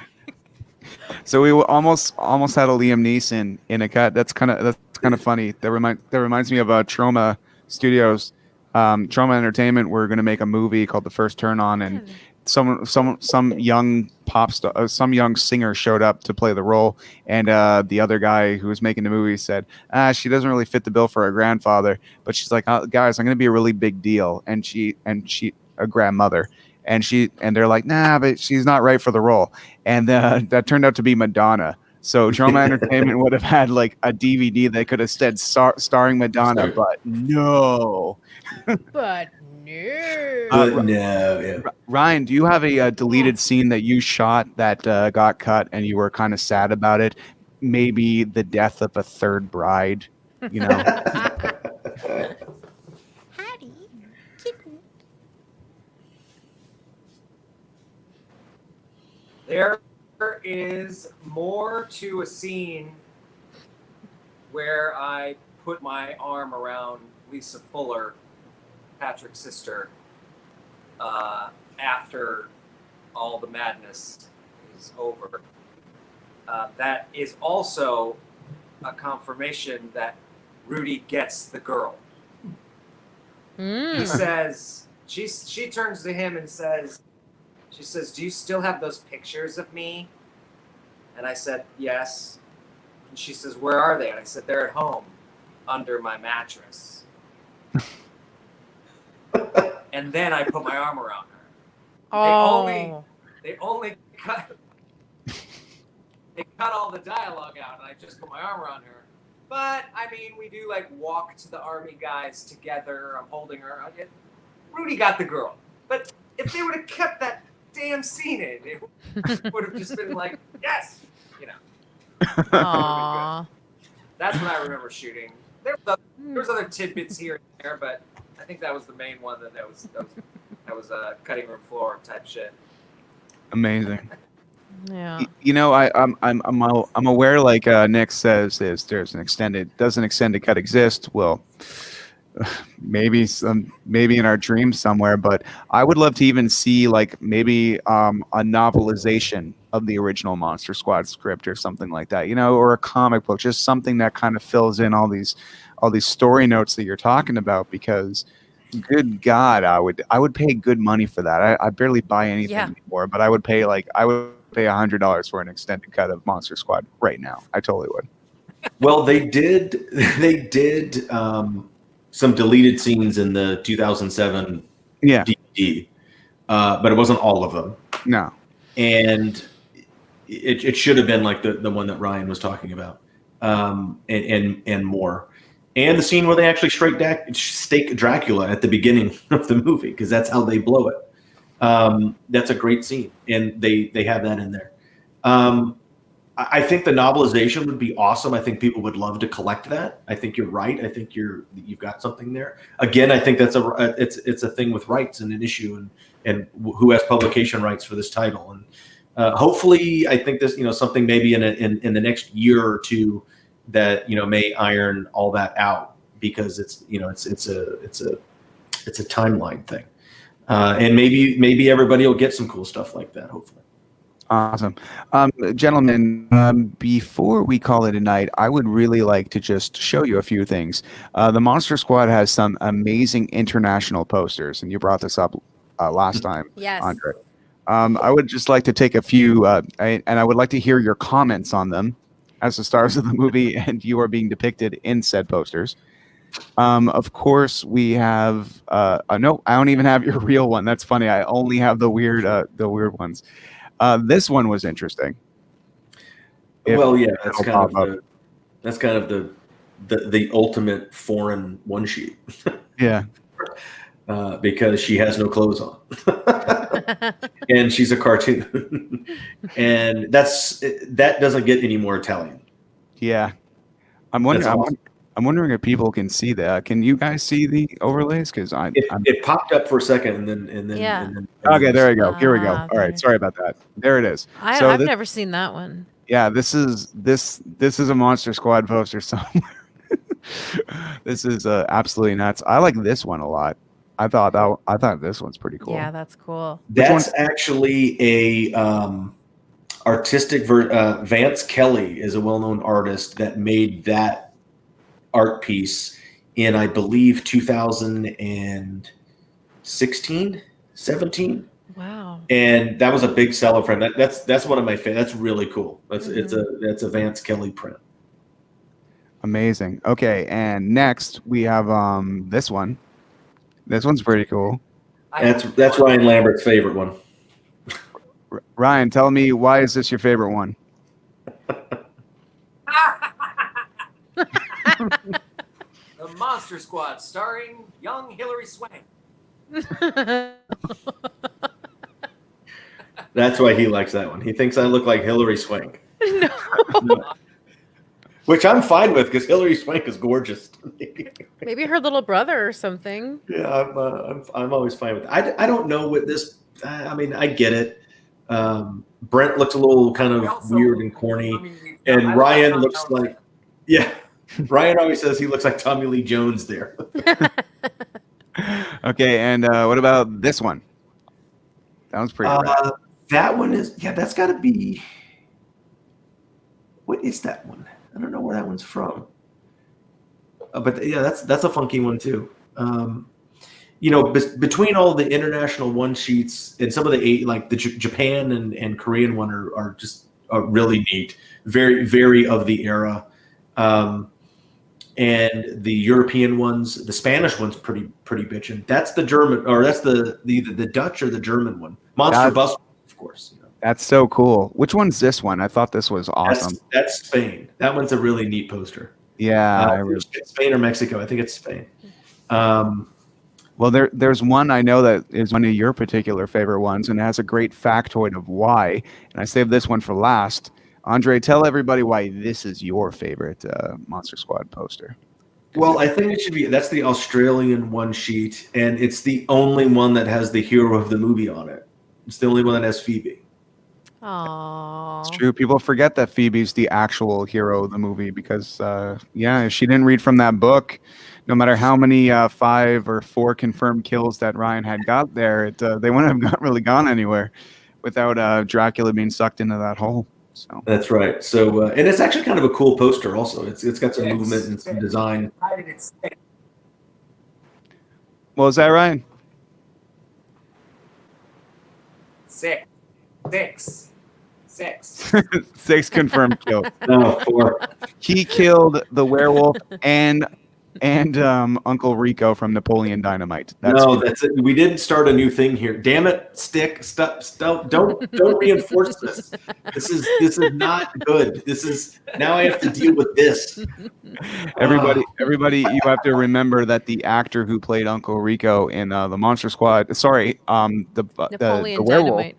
So we almost had a Liam Neeson in a cut. That's kind of funny. That reminds me of Trauma Studios, Trauma Entertainment. We're going to make a movie called The First Turn On, and some young pop star, some young singer showed up to play the role, and the other guy who was making the movie said, she doesn't really fit the bill for a grandfather, but she's like, guys, I'm going to be a really big deal, and she a grandmother, and they're like, nah, but she's not right for the role, and that turned out to be Madonna. So Trauma Entertainment would have had like a DVD that could have said starring Madonna, but no. But no. No. Ryan, do you have a deleted scene that you shot that got cut and you were kind of sad about it? Maybe the death of a third bride, Hattie, kitten. There is more to a scene where I put my arm around Lisa Fuller, Patrick's sister, after all the madness is over. That is also a confirmation that Rudy gets the girl. He says, she turns to him and says, do you still have those pictures of me? And I said, yes. And she says, where are they? And I said, they're at home, under my mattress. And then I put my arm around her. Oh. They only cut all the dialogue out, and I just put my arm around her. But I mean, we do like walk to the army guys together. I'm holding her. Rudy got the girl. But if they would have kept that damn scene in, it would have just been like, yes, Aww. That's what I remember shooting. There was other tidbits here and there, but I think that was the main one. That was a cutting room floor type shit. Amazing. Yeah. I'm aware, like Nick says, there's an extended. Does an extended cut exist? Well, maybe in our dreams somewhere. But I would love to even see like maybe a novelization of the original Monster Squad script or something like that, or a comic book, just something that kind of fills in all these story notes that you're talking about. Because, good God, I would pay good money for that. I barely buy anything anymore, but I would pay $100 for an extended cut of Monster Squad right now. I totally would. Well, they did some deleted scenes in the 2007 DVD, but it wasn't all of them. No. And it should have been like the one that Ryan was talking about, and more. And the scene where they actually stake Dracula at the beginning of the movie, because that's how they blow it. That's a great scene, and they have that in there. I think the novelization would be awesome. I think people would love to collect that. I think you're right. I think you've got something there. Again, I think that's it's a thing with rights and an issue, and who has publication rights for this title. And hopefully, I think this something maybe in the next year or two that may iron all that out, because it's a timeline thing, and maybe everybody will get some cool stuff like that. Hopefully. Awesome. Gentlemen, before we call it a night, I would really like to just show you a few things. The Monster Squad has some amazing international posters, and you brought this up last time, Yes. Andre. I would just like to take a few, and I would like to hear your comments on them as the stars of the movie and you are being depicted in said posters. Of course, we have, no, I don't even have your real one. That's funny. I only have the weird ones. This one was interesting. Well, yeah, that's kind of the ultimate foreign one sheet. Yeah. because she has no clothes on, and she's a cartoon, and that doesn't get any more Italian. Yeah. I'm wondering. That's awesome. I'm wondering if people can see that. Can you guys see the overlays? Because It popped up for a second, and then Yeah. okay. There we go. Here we go. Ah, All right. there. Sorry about that. There it is. I've never seen that one. Yeah. This is a Monster Squad poster somewhere. This is absolutely nuts. I like this one a lot. I thought this one's pretty cool. Yeah, that's cool. That's actually a artistic. Vance Kelly is a well-known artist that made that art piece in, I believe, 2016, 17. Wow. And that was a big seller for him. That's one of my favorites. That's really cool. That's a Vance Kelly print. Amazing. Okay, and next we have this one. This one's pretty cool. That's Ryan Lambert's favorite one. Ryan, tell me, why is this your favorite one? The Monster Squad, starring young Hilary Swank. That's why he likes that one. He thinks I look like Hilary Swank. No. Which I'm fine with, because Hilary Swank is gorgeous to me. Maybe her little brother or something. Yeah, I'm always fine with it. I don't know what this. I mean, I get it. Brent looks a little kind of weird and corny, and Ryan looks like, yeah. Ryan always says he looks like Tommy Lee Jones there. Okay, and what about this one? That one's pretty rad. That one is, that's got to be. What is that one? I don't know where that one's from. But yeah, that's a funky one too. Between all the international one sheets and some of the like the Japan and Korean one are just really neat, very very of the era. And the European ones, the Spanish one's pretty bitchin'. That's the German, or that's the Dutch or the German one. Monster Bus, of course. That's so cool. Which one's this one? I thought this was awesome. That's Spain. That one's a really neat poster. Yeah, it's Spain or Mexico. I think it's Spain. Well, there's one I know that is one of your particular favorite ones, and it has a great factoid of why. And I saved this one for last. Andre, tell everybody why this is your favorite Monster Squad poster. Well, I think it should be. That's the Australian one sheet, and it's the only one that has the hero of the movie on it. It's the only one that has Phoebe. Aww. It's true. People forget that Phoebe's the actual hero of the movie because, if she didn't read from that book, no matter how many 5 or 4 confirmed kills that Ryan had got there, they wouldn't have really gone anywhere without Dracula being sucked into that hole. So that's right. So and it's actually kind of a cool poster. Also, it's got some movement and some design. What was that, Ryan? 6. 6 confirmed kills. No, 4. He killed the werewolf and Uncle Rico from Napoleon Dynamite. That's it. We didn't start a new thing here. Damn it, Stick! Stop! Don't reinforce this. This is not good. Now I have to deal with this. Everybody, you have to remember that the actor who played Uncle Rico in the Monster Squad, the werewolf.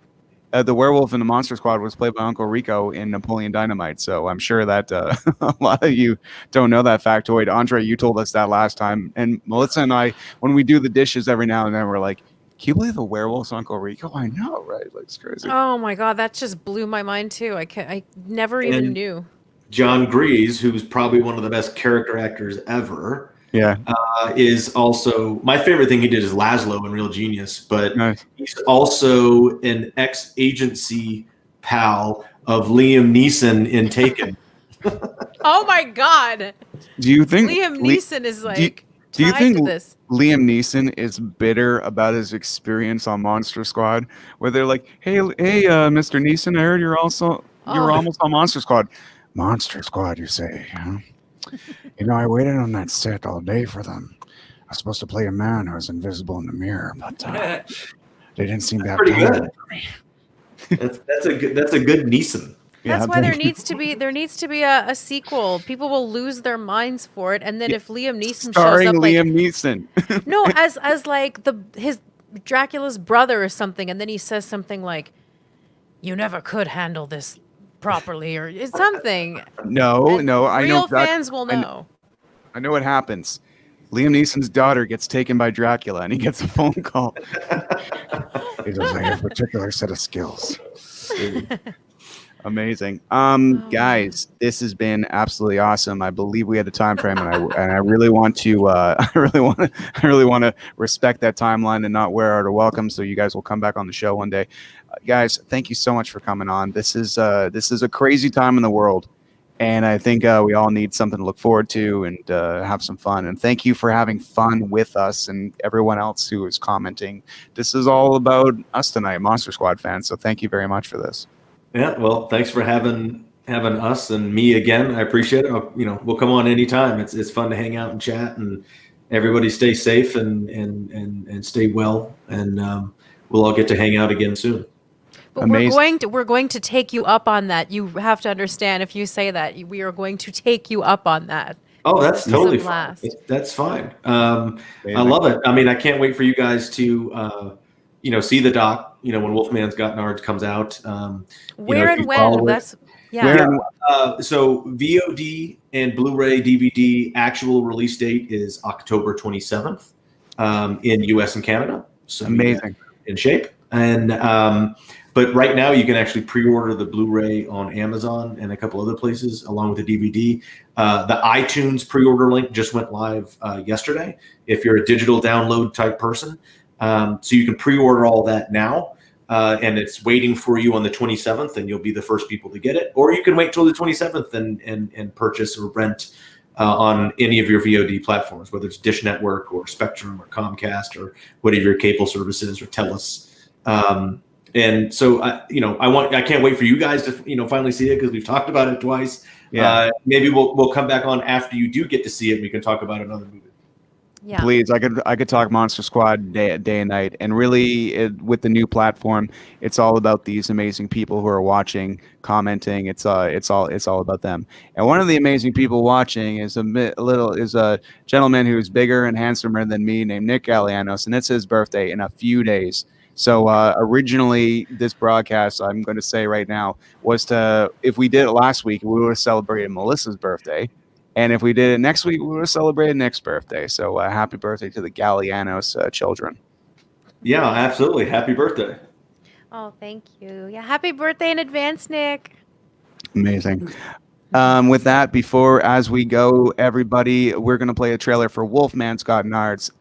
The werewolf in the Monster Squad was played by Uncle Rico in Napoleon Dynamite, so I'm sure that a lot of you don't know that factoid. Andre, you told us that last time, and Melissa and I, when we do the dishes every now and then, we're like, can you believe the werewolf's Uncle Rico? I know, right? Like, it's crazy. Oh my God, that just blew my mind too. I never even knew. John Grease, who's probably one of the best character actors ever, is also my favorite thing he did is Laszlo in Real Genius, but he's also an ex-agency pal of Liam Neeson in Taken. Oh my God! Do you think Liam Neeson is like? Do you think this? Liam Neeson is bitter about his experience on Monster Squad? Where they're like, "Hey, Mr. Neeson, I heard you're almost on Monster Squad." Monster Squad, you say? Huh? I waited on that set all day for them. I was supposed to play a man who was invisible in the mirror, but they didn't seem to have time for me. That's a good Neeson. That's Yeah, why there thank you. needs to be a sequel. People will lose their minds for it, and then if Liam Neeson Starring shows up, like Liam Neeson. no, as like his Dracula's brother or something, and then he says something like, "You never could handle this properly," or it's something. No, And no, I know. real fans will know. I know what happens. Liam Neeson's daughter gets taken by Dracula, and he gets a phone call. He doesn't have a particular set of skills. Amazing. Guys, this has been absolutely awesome. I believe we had the time frame, and I really want to I really want to respect that timeline and not wear out a welcome. So you guys will come back on the show one day. Guys, thank you so much for coming on. This is a crazy time in the world. And I think we all need something to look forward to and have some fun. And thank you for having fun with us and everyone else who is commenting. This is all about us tonight, Monster Squad fans. So thank you very much for this. Yeah, well, thanks for having us and me again. I appreciate it. We'll come on anytime. It's fun to hang out and chat, and everybody stay safe and stay well. And we'll all get to hang out again soon. But we're going to take you up on that. You have to understand, if you say that, we are going to take you up on that. Oh, that's totally fine. That's fine. I love it. I mean, I can't wait for you guys to see the doc. When Wolfman's Got Nards comes out. Where and when? That's so VOD and Blu-ray DVD actual release date is October 27th in US and Canada. So amazing. In shape. And but right now you can actually pre-order the Blu-ray on Amazon and a couple other places along with the DVD. The iTunes pre-order link just went live yesterday if you're a digital download type person. So you can pre-order all that now. And it's waiting for you on the 27th, and you'll be the first people to get it. Or you can wait till the 27th and purchase or rent on any of your VOD platforms, whether it's Dish Network or Spectrum or Comcast or whatever your cable services or Telus. And so, I can't wait for you guys to, finally see it because we've talked about it twice. Yeah. Maybe we'll come back on after you do get to see it. And we can talk about another movie. Yeah. Please, I could talk Monster Squad day and night, and really with the new platform, it's all about these amazing people who are watching, commenting. It's all about them. And one of the amazing people watching is a gentleman who's bigger and handsomer than me, named Nick Gallianos, and it's his birthday in a few days. So originally, this broadcast, I'm going to say right now, was if we did it last week, we would have celebrated Melissa's birthday. And if we did it next week, we would have celebrated Nick's birthday. So happy birthday to the Gallianos children. Yeah, absolutely. Happy birthday. Oh, thank you. Yeah, happy birthday in advance, Nick. Amazing. With that, as we go, everybody, we're going to play a trailer for Wolfman's Got Nards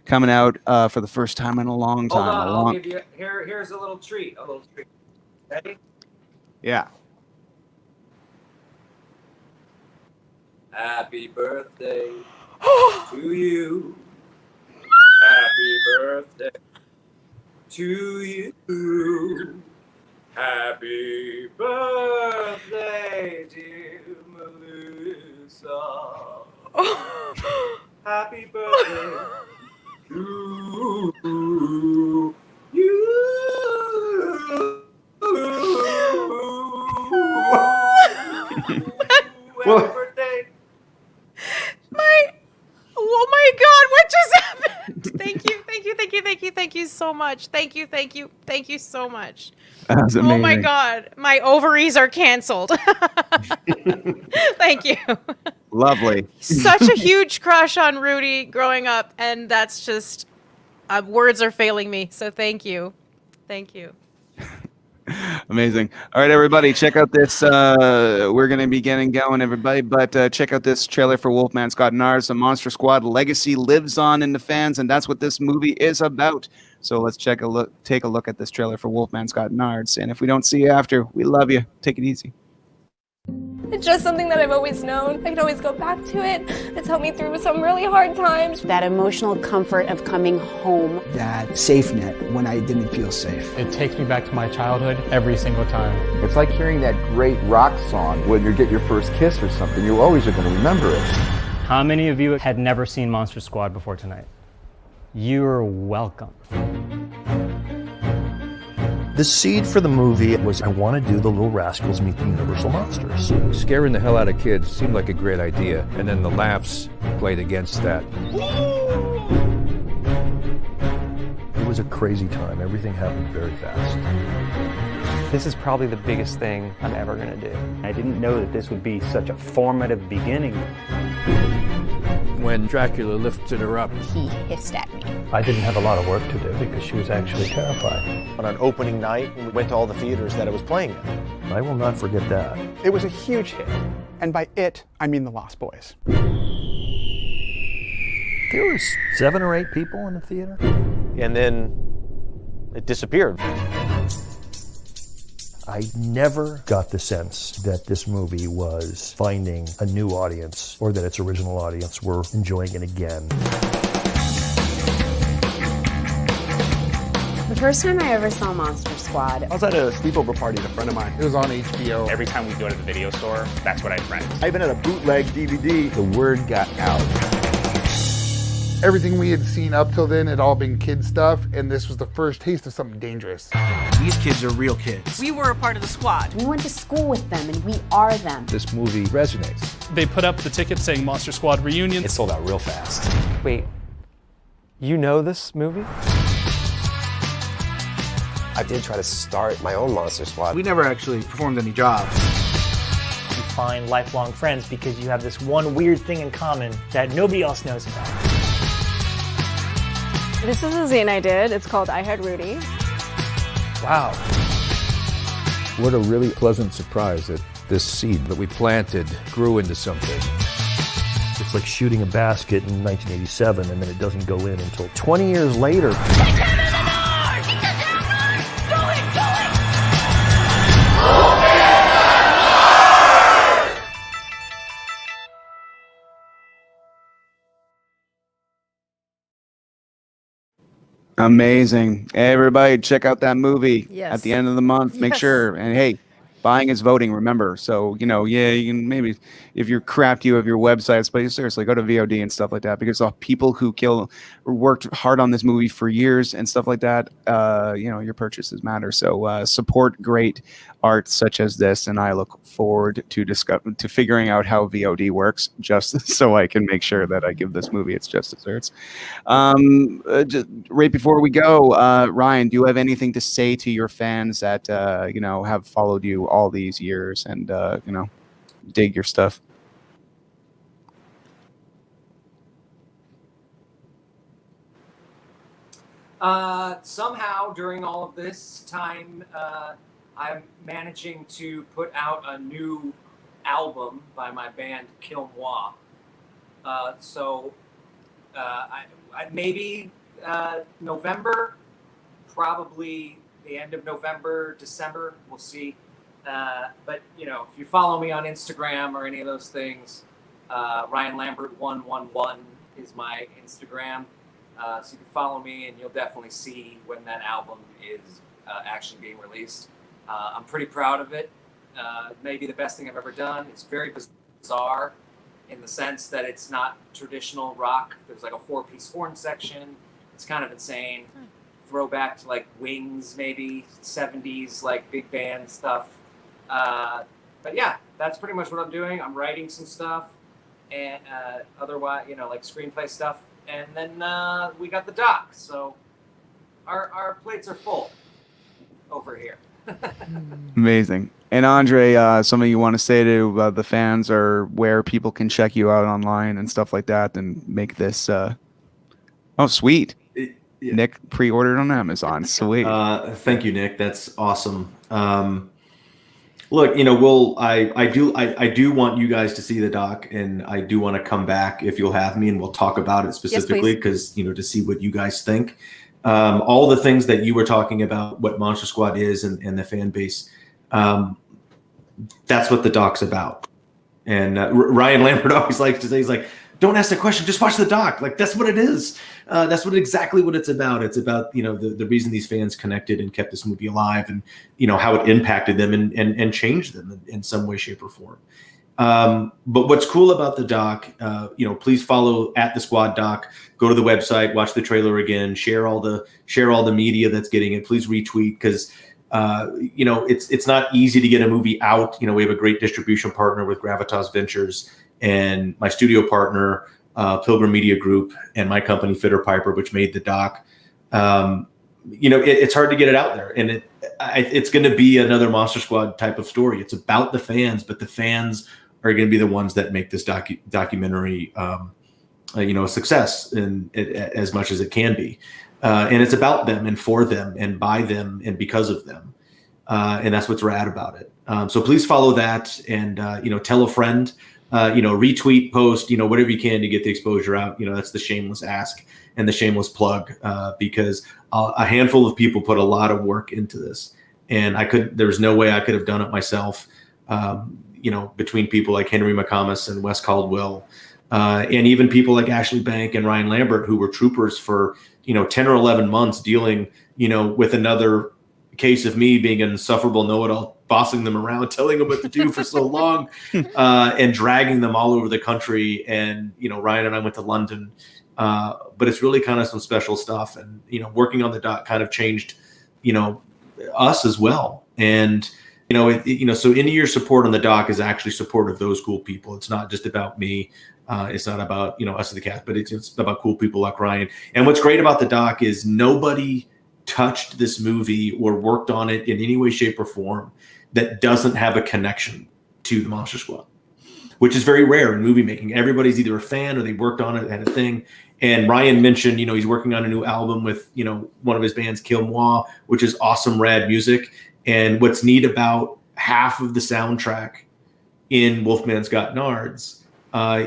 coming out for the first time in a long time. Hold on, I'll give you, here's a little treat. Ready? Yeah. Happy birthday to you. Happy birthday to you. Happy birthday, dear Melissa. Happy birthday to you. Happy birthday. Oh my God, what just happened? Thank you so much. Thank you so much. That was amazing. Oh my God, my ovaries are canceled. Thank you. Lovely. Such a huge crush on Rudy growing up, and that's just, words are failing me, so thank you. Thank you. Amazing. All right, everybody, check out this. We're going to be getting going, everybody, but check out this trailer for Wolfman's Got Nards. The Monster Squad legacy lives on in the fans, and that's what this movie is about. So let's take a look at this trailer for Wolfman's Got Nards. And if we don't see you after, we love you. Take it easy. It's just something that I've always known. I can always go back to it. It's helped me through some really hard times. That emotional comfort of coming home. That safe net when I didn't feel safe. It takes me back to my childhood every single time. It's like hearing that great rock song when you get your first kiss or something. You always are going to remember it. How many of you had never seen Monster Squad before tonight? You're welcome. The seed for the movie was, I want to do the Little Rascals Meet the Universal Monsters. Scaring the hell out of kids seemed like a great idea, and then the laughs played against that. It was a crazy time. Everything happened very fast. This is probably the biggest thing I'm ever going to do. I didn't know that this would be such a formative beginning. When Dracula lifted her up, He hissed at me. I didn't have a lot of work to do because she was actually terrified. On an opening night, we went to all the theaters that it was playing in. I will not forget that. It was a huge hit. And by it, I mean the Lost Boys. There was 7 or 8 people in the theater. And then it disappeared. I never got the sense that this movie was finding a new audience or that its original audience were enjoying it again. The first time I ever saw Monster Squad, I was at a sleepover party at a friend of mine. It was on HBO. Every time we go to the video store, that's what I'd rent. I even had a bootleg DVD. The word got out. Everything we had seen up till then had all been kid stuff, and this was the first taste of something dangerous. These kids are real kids. We were a part of the squad. we went to school with them, and we are them. this movie resonates. They put up the ticket saying Monster Squad Reunion. It sold out real fast. Wait, you know this movie? I did try to start my own Monster Squad. We never actually performed any jobs. You find lifelong friends because you have this one weird thing in common that nobody else knows about. This is a zine I did. It's called I Had Rudy. Wow. What a really pleasant surprise that this seed that we planted grew into something. It's like shooting a basket in 1987 and then it doesn't go in until 20 years later. Amazing. Everybody check out that movie Yes. at the end of the month. Make Yes. sure. And hey, buying is voting, remember. So, yeah, you can maybe, if you're crapped, you have your websites, but seriously, go to VOD and stuff like that because the people who worked hard on this movie for years and stuff like that, your purchases matter. So support great art such as this, and I look forward to figuring out how VOD works, just so I can make sure that I give this movie its just desserts. Just right before we go, Ryan, do you have anything to say to your fans that have followed you all these years and dig your stuff? Somehow during all of this time, I'm managing to put out a new album by my band Kill Moi. Maybe November, probably the end of November, December, we'll see. But if you follow me on Instagram or any of those things, Ryan Lambert 111 is my Instagram. So you can follow me and you'll definitely see when that album is actually being released. I'm pretty proud of it. Maybe the best thing I've ever done. It's very bizarre in the sense that it's not traditional rock. There's like a 4-piece horn section. It's kind of insane. Throwback to like Wings, maybe 70s, like big band stuff. But yeah, that's pretty much what I'm doing. I'm writing some stuff and otherwise, like screenplay stuff. And then we got the doc. So our plates are full over here. Amazing. And Andre, something you want to say to the fans or where people can check you out online and stuff like that and make this sweet. Yeah. Nick pre-ordered on Amazon. Sweet. Thank you, Nick. That's awesome. Look, I do want you guys to see the doc, and I do want to come back if you'll have me, and we'll talk about it specifically because to see what you guys think. All the things that you were talking about, what Monster Squad is and the fan base, that's what the doc's about. And Ryan Lambert always likes to say, he's like, don't ask the question, just watch the doc. Like, that's what it is. That's exactly what it's about. It's about, the reason these fans connected and kept this movie alive and, how it impacted them and changed them in some way, shape, or form. But what's cool about the doc, please follow @thesquaddoc, go to the website, watch the trailer again, share all the media that's getting it. Please retweet because It's not easy to get a movie out. We have a great distribution partner with Gravitas Ventures, and my studio partner, Pilgrim Media Group, and my company Fitter Piper, which made the doc. It's hard to get it out there, and it's going to be another Monster Squad type of story. It's about the fans, but the fans are going to be the ones that make this documentary, a success, and as much as it can be. And it's about them and for them and by them and because of them. And that's what's rad about it. So please follow that, and tell a friend. Retweet, post, whatever you can to get the exposure out. That's the shameless ask and the shameless plug, because a handful of people put a lot of work into this, and there's no way I could have done it myself. Between people like Henry McComas and Wes Caldwell, and even people like Ashley Bank and Ryan Lambert, who were troopers for 10 or 11 months dealing with another case of me being an insufferable know-it-all, bossing them around, telling them what to do for so long, and dragging them all over the country. And Ryan and I went to London, but it's really kind of some special stuff. And working on the doc kind of changed us as well. And so any of your support on the doc is actually support of those cool people. It's not just about me. It's not about us as the cast, but it's about cool people like Ryan. And what's great about the doc is nobody touched this movie or worked on it in any way, shape, or form that doesn't have a connection to the Monster Squad, which is very rare in movie making. Everybody's either a fan or they worked on it, had a thing. And Ryan mentioned, he's working on a new album with, one of his bands, Kill Moi, which is awesome, rad music. And what's neat about half of the soundtrack in Wolfman's Got Nards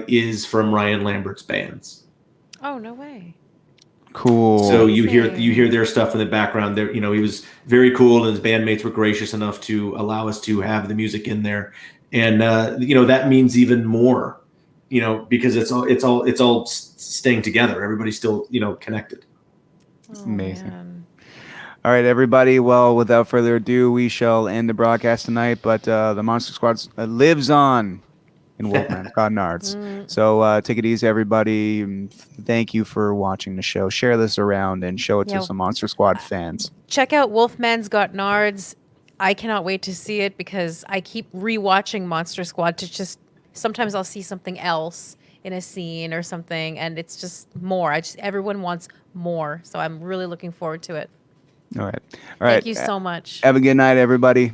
is from Ryan Lambert's bands. Oh, no way. Cool. So you hear their stuff in the background. There, he was very cool, and his bandmates were gracious enough to allow us to have the music in there, and that means even more, because it's all staying together. Everybody's still connected. Amazing. All right, everybody. Well, without further ado, we shall end the broadcast tonight. But the Monster Squad lives on in Wolfman, God Nards. So take it easy, everybody. Thank you for watching the show. Share this around and show it to some Monster Squad fans. Check out Wolfman's Got Nards. I cannot wait to see it because I keep rewatching Monster Squad to just sometimes I'll see something else in a scene or something, and it's just more. Everyone wants more, so I'm really looking forward to it. All right. Thank you so much. Have a good night, everybody.